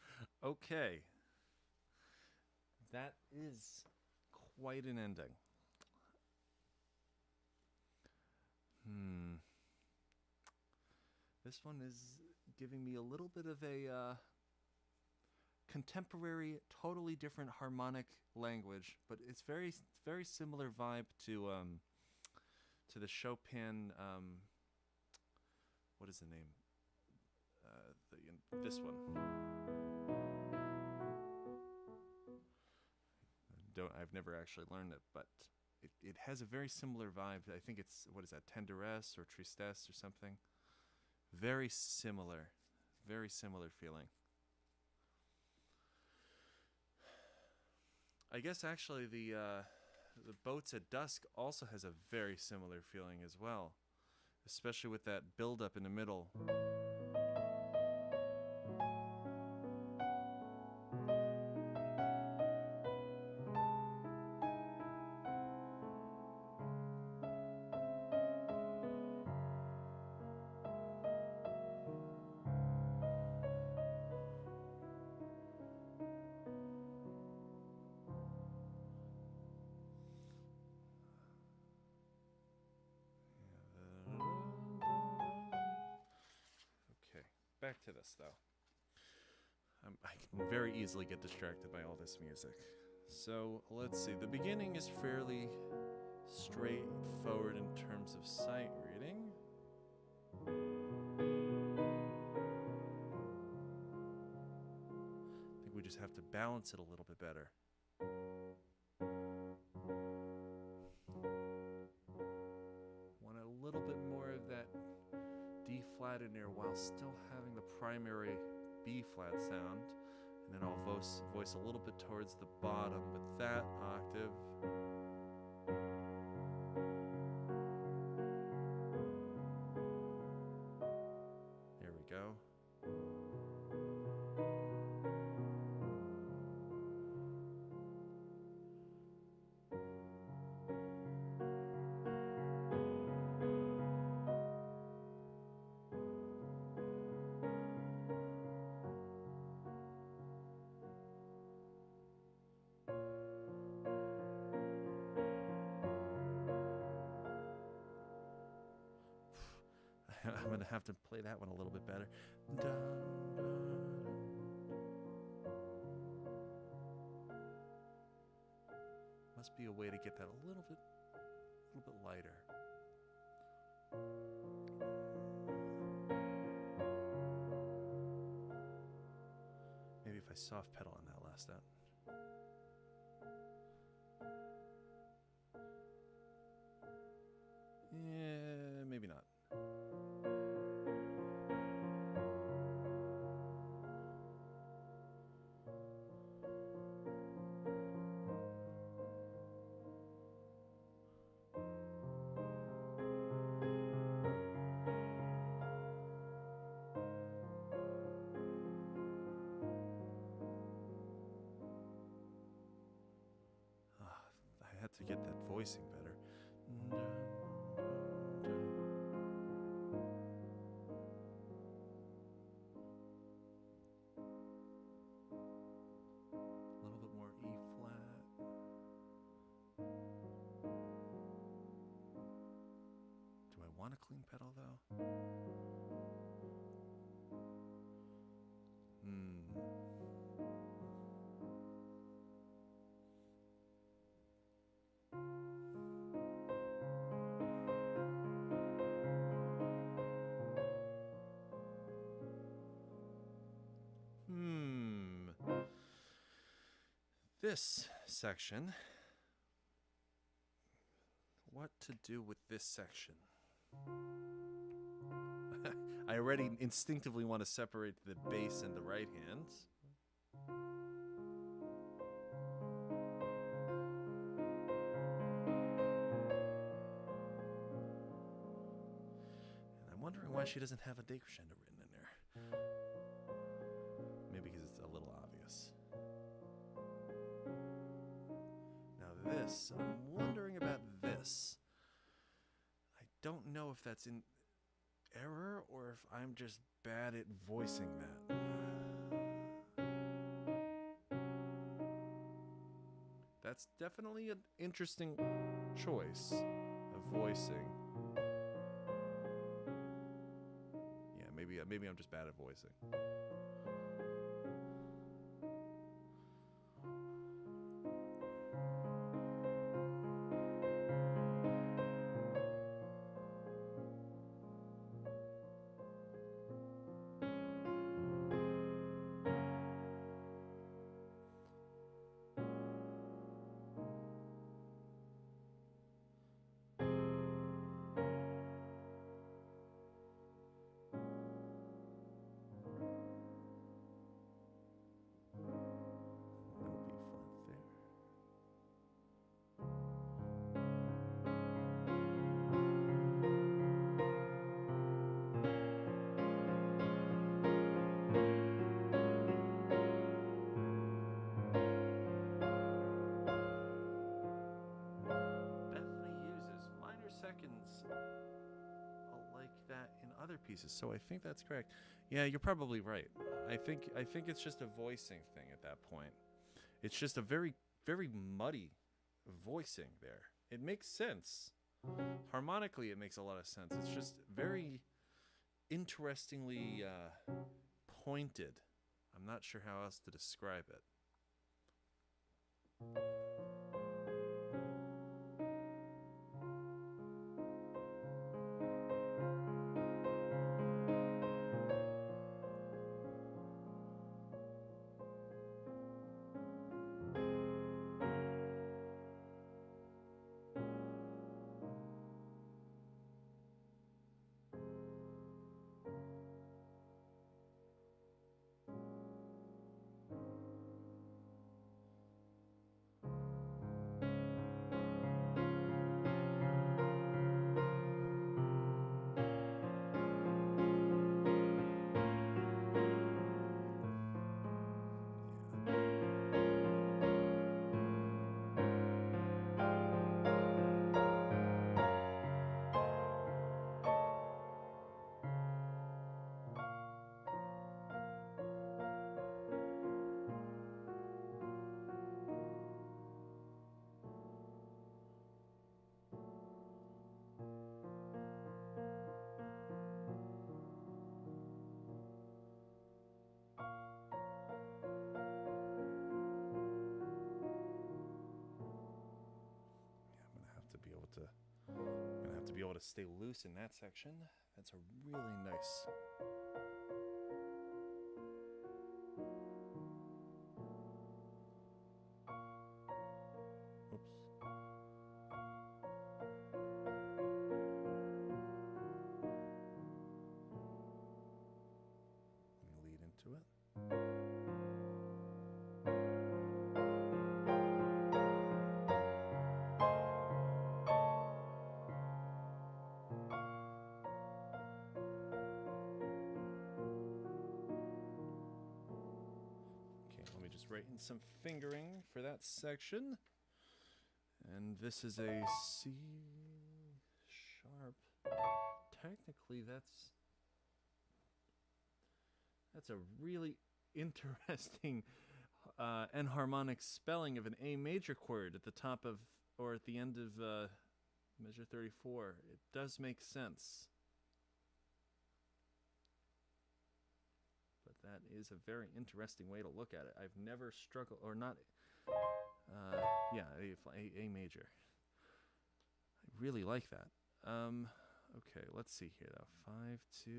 Okay. That is quite an ending. This one is giving me a little bit of a contemporary, totally different harmonic language, but it's very similar vibe to the Chopin. What is the name? This one. I've never actually learned it, but it has a very similar vibe. I think it's, what is that, Tendresse or Tristesse or something. Very similar feeling. I guess actually the Boats at Dusk also has a very similar feeling as well, especially with that build up in the middle. Okay, back to this though. I can very easily get distracted by all this music. So let's see. The beginning is fairly straightforward in terms of sight reading. I think we just have to balance it a little bit better. Want a little bit more of that D flat in there while still having the primary B flat sound. And then I'll voice a little bit towards the bottom with that octave. There we go. I'm going to have to play that one a little bit better. Dun, dun. Must be a way to get that a little bit lighter. Maybe if I soft pedal on that last note. Yeah, maybe not. I had to get that voicing better. Dun, dun, dun. A little bit more E flat. Do I want a clean pedal though? This section. What to do with this section? I already instinctively want to separate the bass and the right hand. And I'm wondering why she doesn't have a decrescendo written in there. Maybe because it's a little obvious. Now this, I'm wondering about this. I don't know if that's in error or if I'm just bad at voicing that. That's definitely an interesting choice of voicing. Yeah, maybe I'm just bad at voicing. other pieces. So I think that's correct. Yeah, you're probably right. I think it's just a voicing thing at that point. It's just a very very muddy voicing there. It makes sense. Harmonically, it makes a lot of sense. It's just very interestingly pointed. I'm not sure how else to describe it. I'm gonna have to be able to stay loose in that section. That's a really nice. Oops. Let me lead into it. Write in some fingering for that section. And this is a C sharp. Technically, that's a really interesting enharmonic spelling of an A major chord at the top of, or at the end of measure 34. It does make sense. That is a very interesting way to look at it. I've never struggled, or not, A major. I really like that. Okay, let's see here though. 5, 2,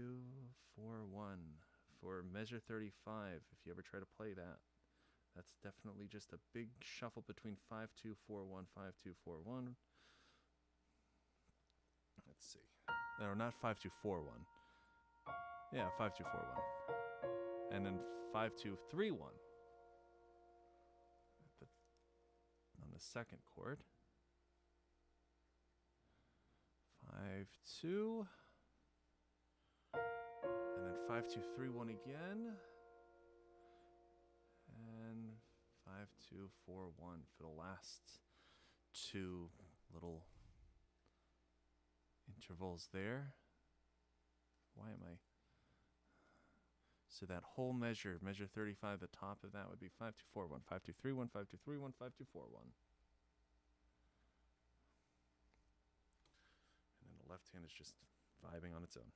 4, 1 for measure 35. If you ever try to play that, that's definitely just a big shuffle between 5, 2, 4, 1, 5, 2, 4, 1. Let's see. No, not 5, 2, 4, 1. Yeah, 5, 2, 4, 1. And then 5, 2, 3, 1 on the second chord. 5, 2, and then 5, 2, 3, 1 again, and 5, 2, 4, 1 for the last two little intervals there. Why am I? So that whole measure, measure 35, the top of that would be 5, 2, 4, 1, 5, 2, 3, 1, 5, 2, 3, 1, 5, 2, 4, 1. And then the left hand is just vibing on its own.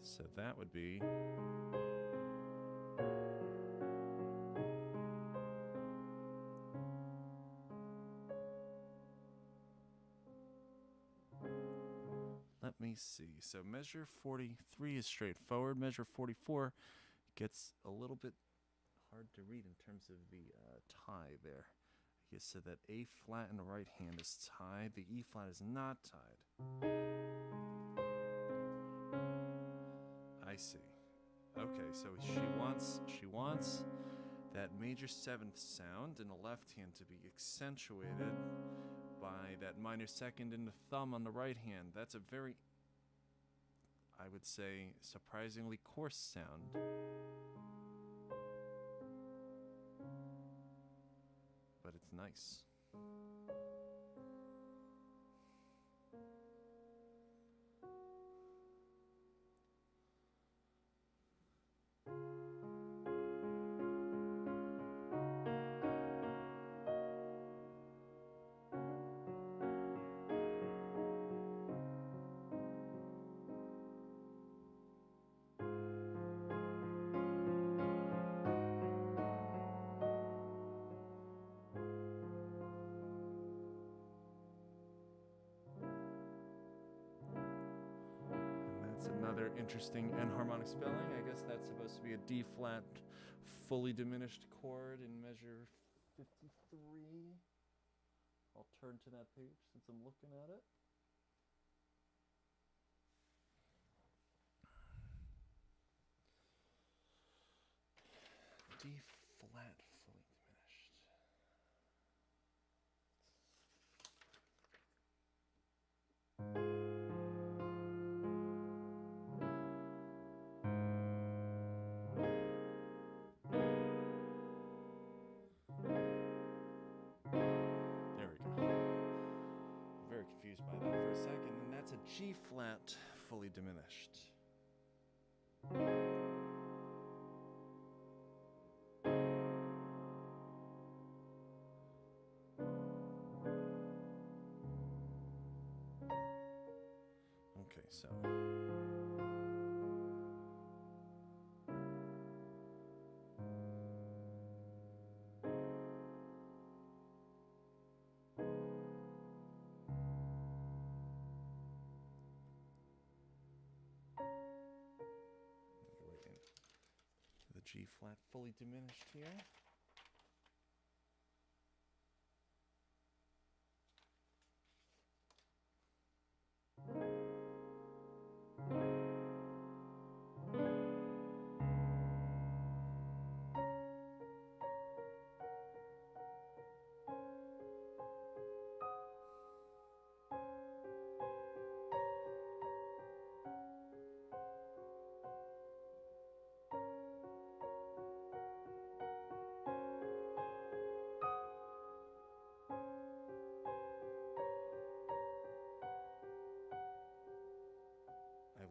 So that would be let me see. So measure 43 is straightforward. Measure 44 gets a little bit hard to read in terms of the tie there. You said that A flat in the right hand is tied. The E flat is not tied. I see. Okay, so she wants that major seventh sound in the left hand to be accentuated by that minor second in the thumb on the right hand. That's a very, I would say, surprisingly coarse sound. But it's nice. Another interesting enharmonic spelling. I guess that's supposed to be a D flat fully diminished chord in measure 53. I'll turn to that page since I'm looking at it. D flat fully diminished. Confused by that for a second, and that's a G flat fully diminished. Okay, so the G flat fully diminished here.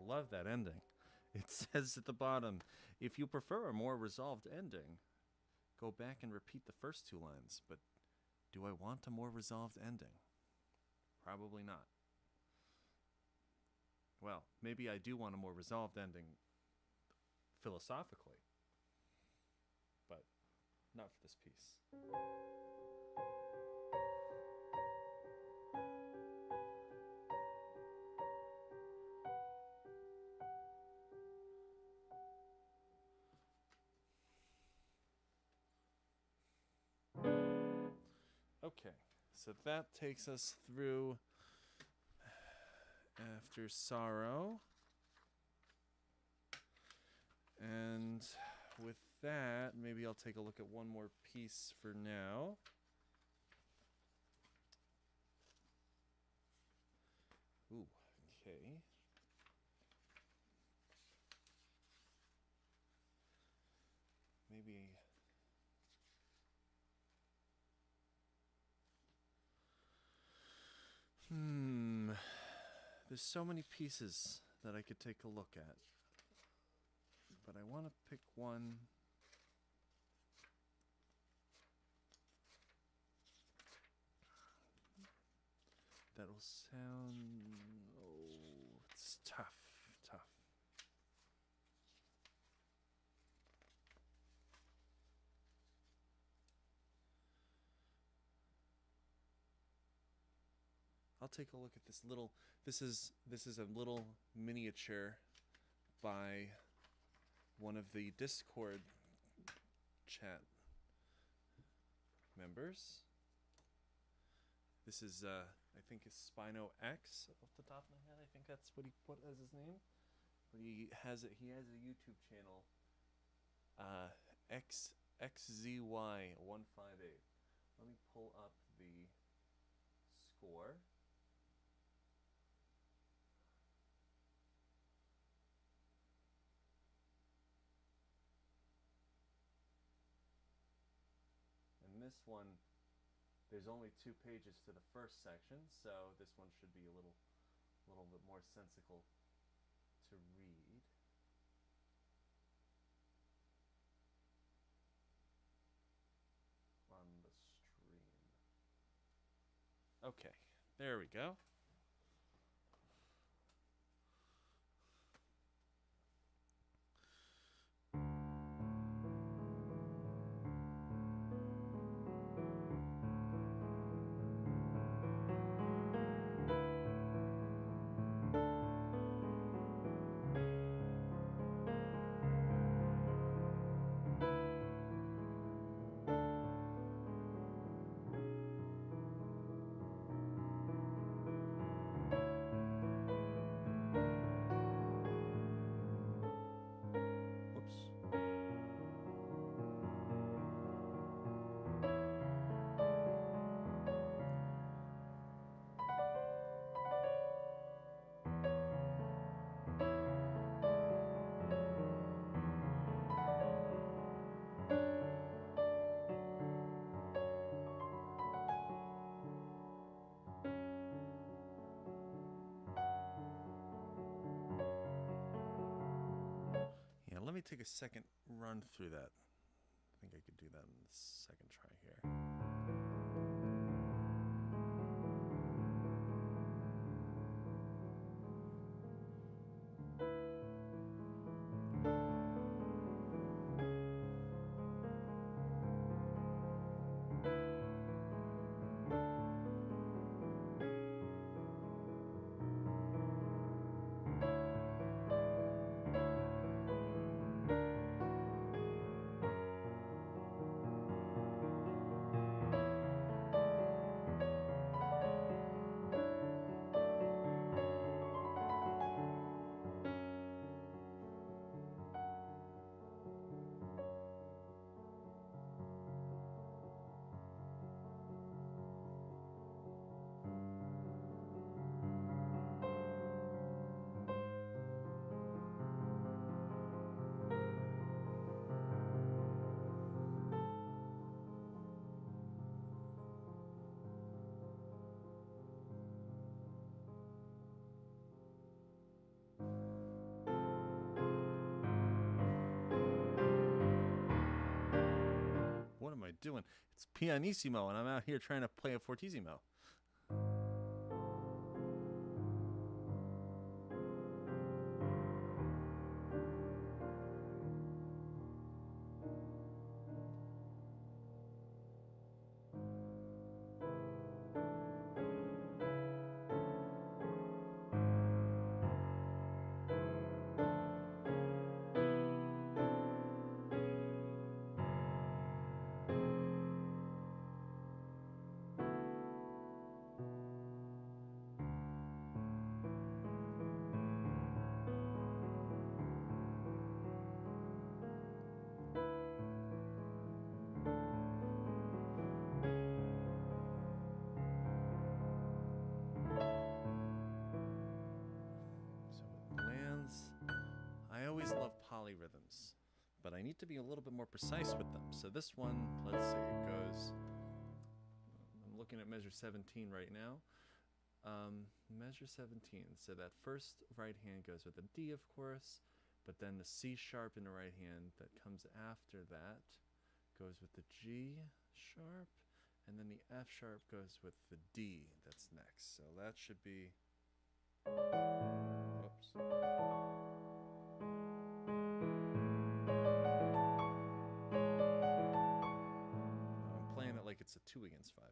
Love that ending. It says at the bottom, if you prefer a more resolved ending, go back and repeat the first two lines. But do I want a more resolved ending? Probably not. Well, maybe I do want a more resolved ending philosophically, but not for this piece. Okay, so that takes us through After Sorrow. And with that, maybe I'll take a look at one more piece for now. Ooh, okay. Maybe... There's so many pieces that I could take a look at. But I want to pick one that'll sound... Oh, it's tough. I'll take a look at this little... This is a little miniature by one of the Discord chat members. This is I think it's Spino X off the top of my head. I think that's what he put as his name. But he has it. He has a YouTube channel. XZY158. Let me pull up the score. And this one, there's only 2 pages to the first section, so this one should be a little bit more sensical to read. On the stream. Okay, there we go. Yeah, let me take a second run through that. I think I could do that in the second try here. What am I doing? It's pianissimo, and I'm out here trying to play a fortissimo. Polyrhythms, but I need to be a little bit more precise with them. So this one, let's see, it goes, I'm looking at measure 17 right now. Measure 17, so that first right hand goes with a D, of course, but then the C sharp in the right hand that comes after that goes with the G sharp, and then the F sharp goes with the D that's next. So that should be, whoops. It's a 2 against 5.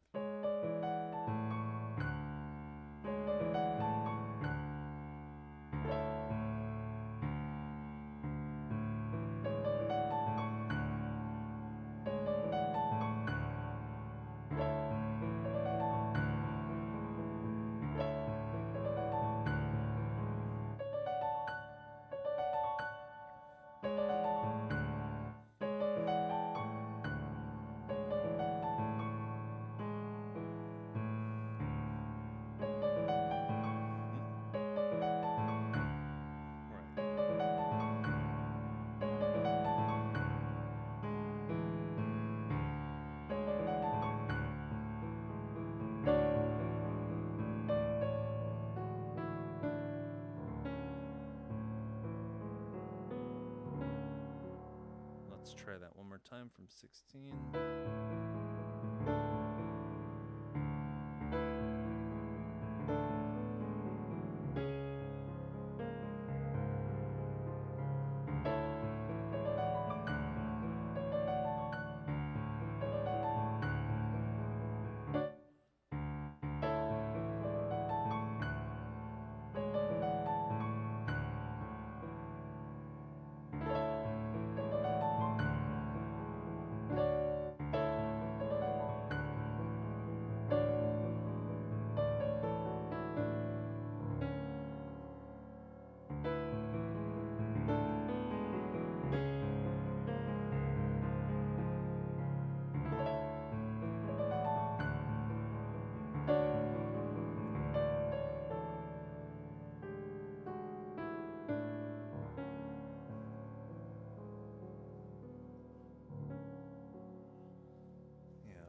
Let's try that one more time from 16.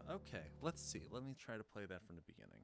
Okay, let's see. Let me try to play that from the beginning.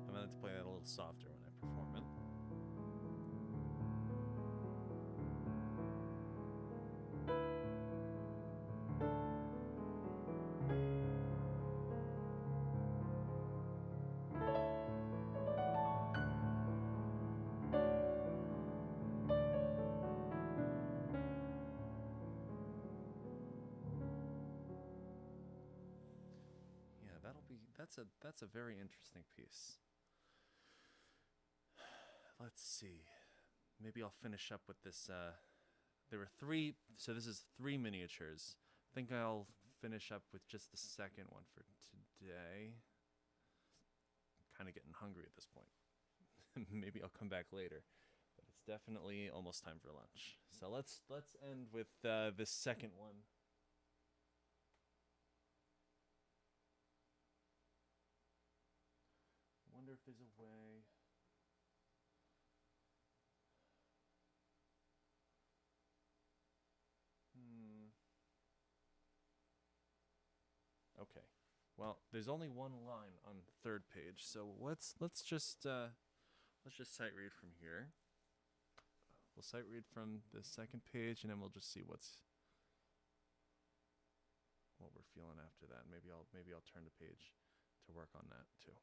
I'm going to play that a little softer when I perform it. Yeah, that's a very interesting piece. Let's see. Maybe I'll finish up with this. There were three, so this is 3 miniatures. I think I'll finish up with just the second one for today. Kind of getting hungry at this point. Maybe I'll come back later, but it's definitely almost time for lunch. So let's end with this second one. Wonder if there's a way. Okay. Well, there's only one line on the third page, so let's just sight read from here. We'll sight read from the second page, and then we'll just see what we're feeling after that. Maybe I'll turn the page to work on that too.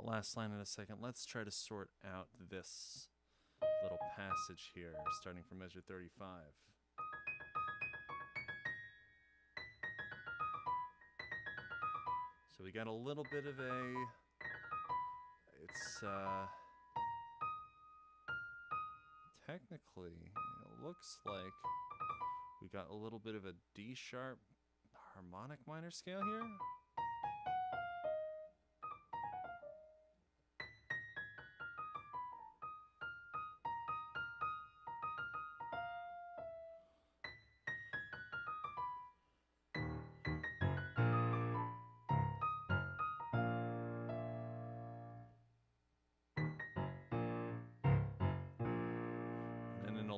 that last line in a second. Let's try to sort out this little passage here, starting from measure 35. So we got a little bit of it's technically, it looks like we got a little bit of a D sharp harmonic minor scale here.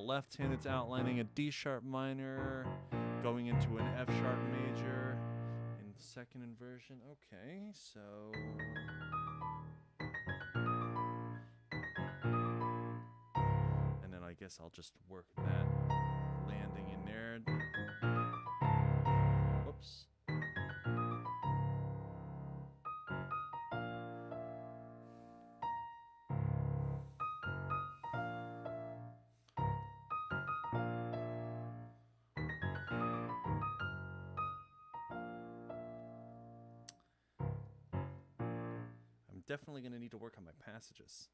Left hand, it's outlining a D sharp minor, going into an F sharp major in second inversion. Okay, so and then I guess I'll just work that landing in there. Whoops. Definitely going to need to work on my passages.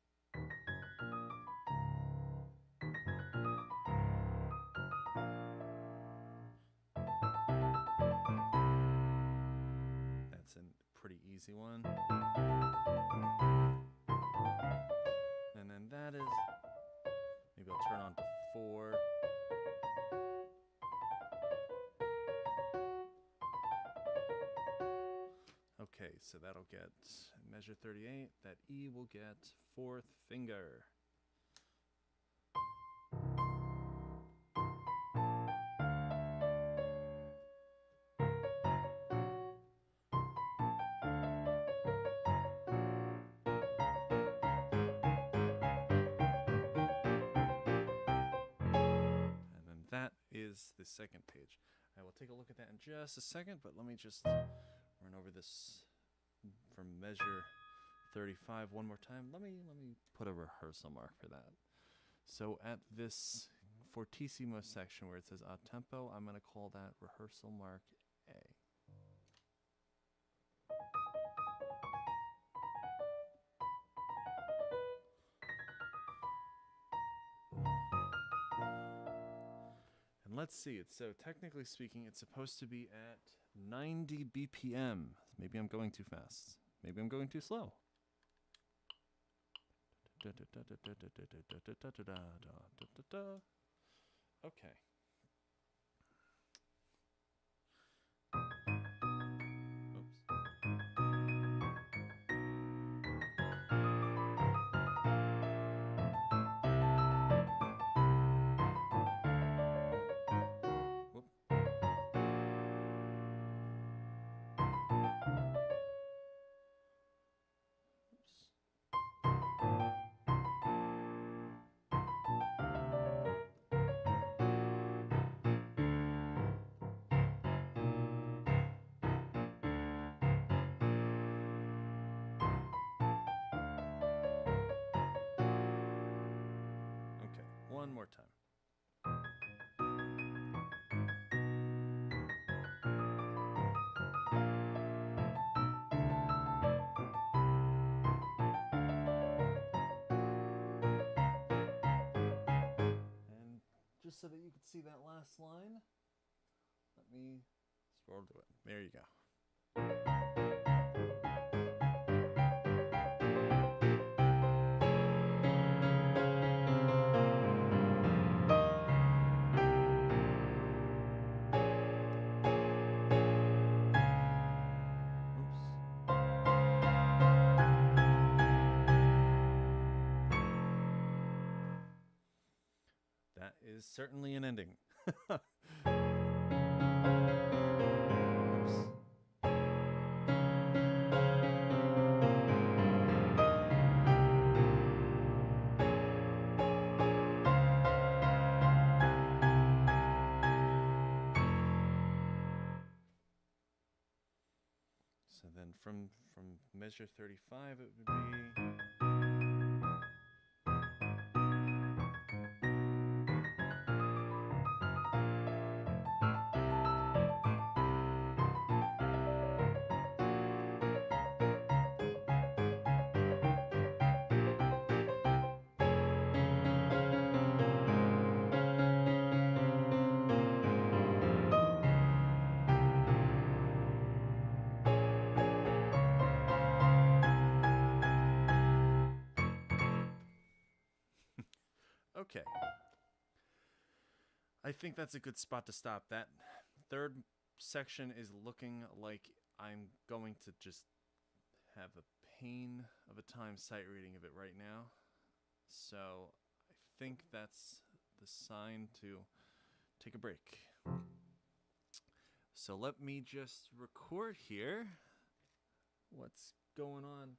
That's a pretty easy one. And then that is, maybe I'll turn on to 4. Okay, so that'll get measure 38. That E will get 4th finger. And then that is the second page. I will take a look at that in just a second, but let me just run over this from measure 35 one more time. Let me put a rehearsal mark for that. So at this fortissimo section where it says a tempo, I'm going to call that rehearsal mark A. And let's see, it's so technically speaking, it's supposed to be at 90 BPM. Maybe I'm going too fast. Maybe I'm going too slow. Okay. One more time. And just so that you can see that last line, let me scroll to it. There you go. That is certainly an ending. So then from measure 35, it would be. Okay. I think that's a good spot to stop. That third section is looking like I'm going to just have a pain of a time sight reading of it right now. So I think that's the sign to take a break. So let me just record here what's going on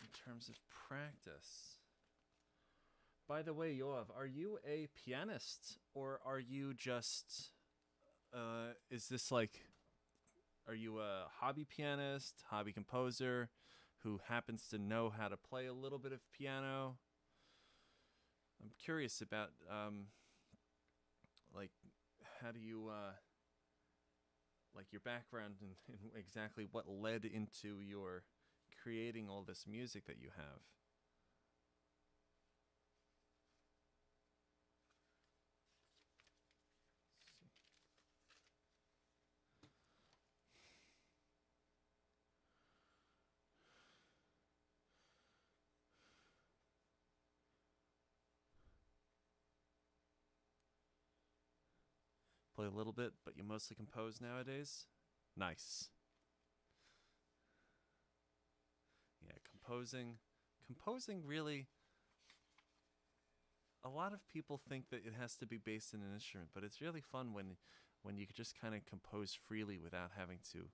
in terms of practice. By the way, Yoav, are you a pianist or are you just, is this like, are you a hobby pianist, hobby composer who happens to know how to play a little bit of piano? I'm curious about, like, how do you, like your background and exactly what led into your creating all this music that you have. Play a little bit, but you mostly compose nowadays? Nice. Yeah, composing really, a lot of people think that it has to be based in an instrument, but it's really fun when you could just kind of compose freely without having to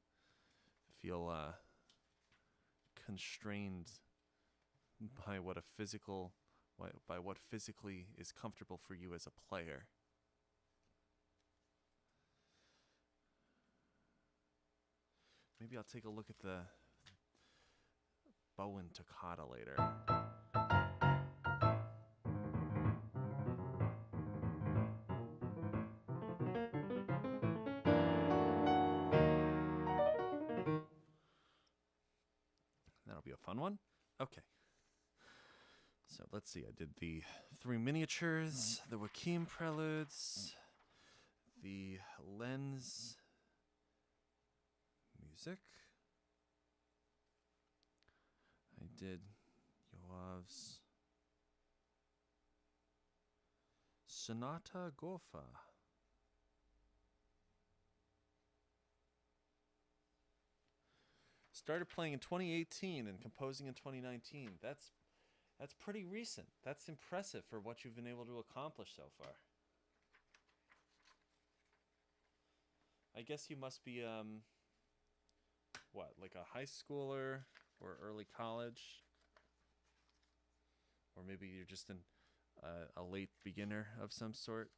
feel constrained by what a physical by what physically is comfortable for you as a player. Maybe I'll take a look at the Bowen Toccata later. That'll be a fun one. Okay. So let's see. I did the 3 miniatures, the Joachim preludes, the Lens music. I did Yoav's Sonata Gofa. Started playing in 2018 and composing in 2019. That's pretty recent. That's impressive for what you've been able to accomplish so far. I guess you must be what, like a high schooler or early college? Or maybe you're just a late beginner of some sort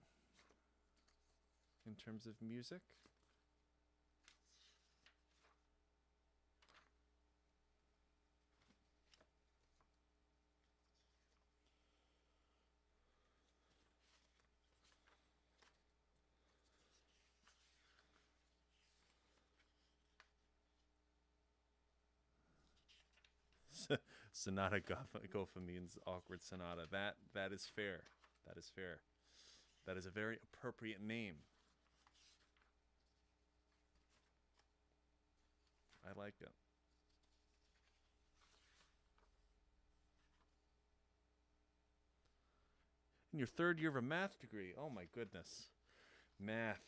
in terms of music? Sonata Gofa means awkward sonata. That is fair. That is fair. That is a very appropriate name. I like it. In your third year of a math degree. Oh my goodness. Math.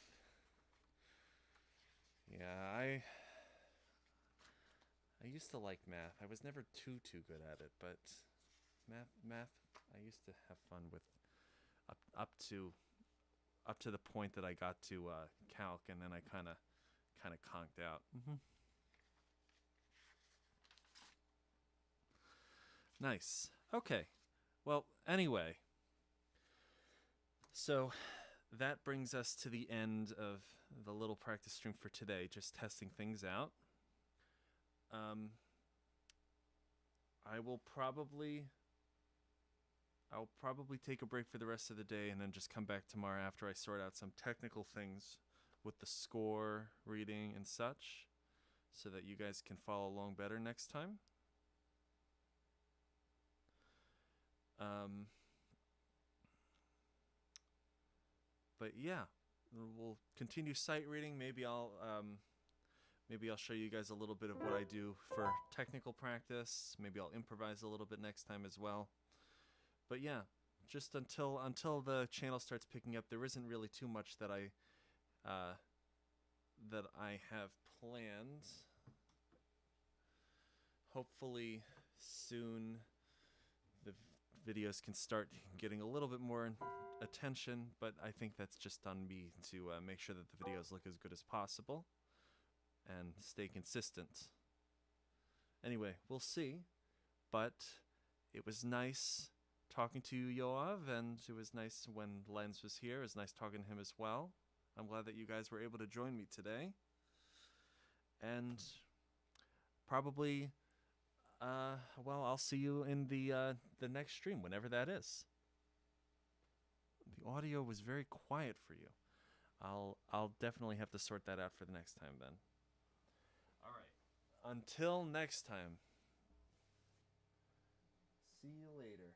Yeah, I used to like math. I was never too good at it, but math I used to have fun with up to the point that I got to calc, and then I kind of conked out. Nice. Okay. Well, anyway, so that brings us to the end of the little practice stream for today, just testing things out. I'll probably take a break for the rest of the day and then just come back tomorrow after I sort out some technical things with the score reading and such, so that you guys can follow along better next time. But yeah, we'll continue sight reading. Maybe I'll show you guys a little bit of what I do for technical practice. Maybe I'll improvise a little bit next time as well. But yeah, just until the channel starts picking up, there isn't really too much that I have planned. Hopefully soon the videos can start getting a little bit more attention, but I think that's just on me to make sure that the videos look as good as possible and stay consistent. Anyway, we'll see, but it was nice talking to you, Yoav, and it was nice when Lens was here. It was nice talking to him as well. I'm glad that you guys were able to join me today. And probably, well, I'll see you in the next stream, whenever that is. The audio was very quiet for you. I'll definitely have to sort that out for the next time then. All right. Until next time. See you later.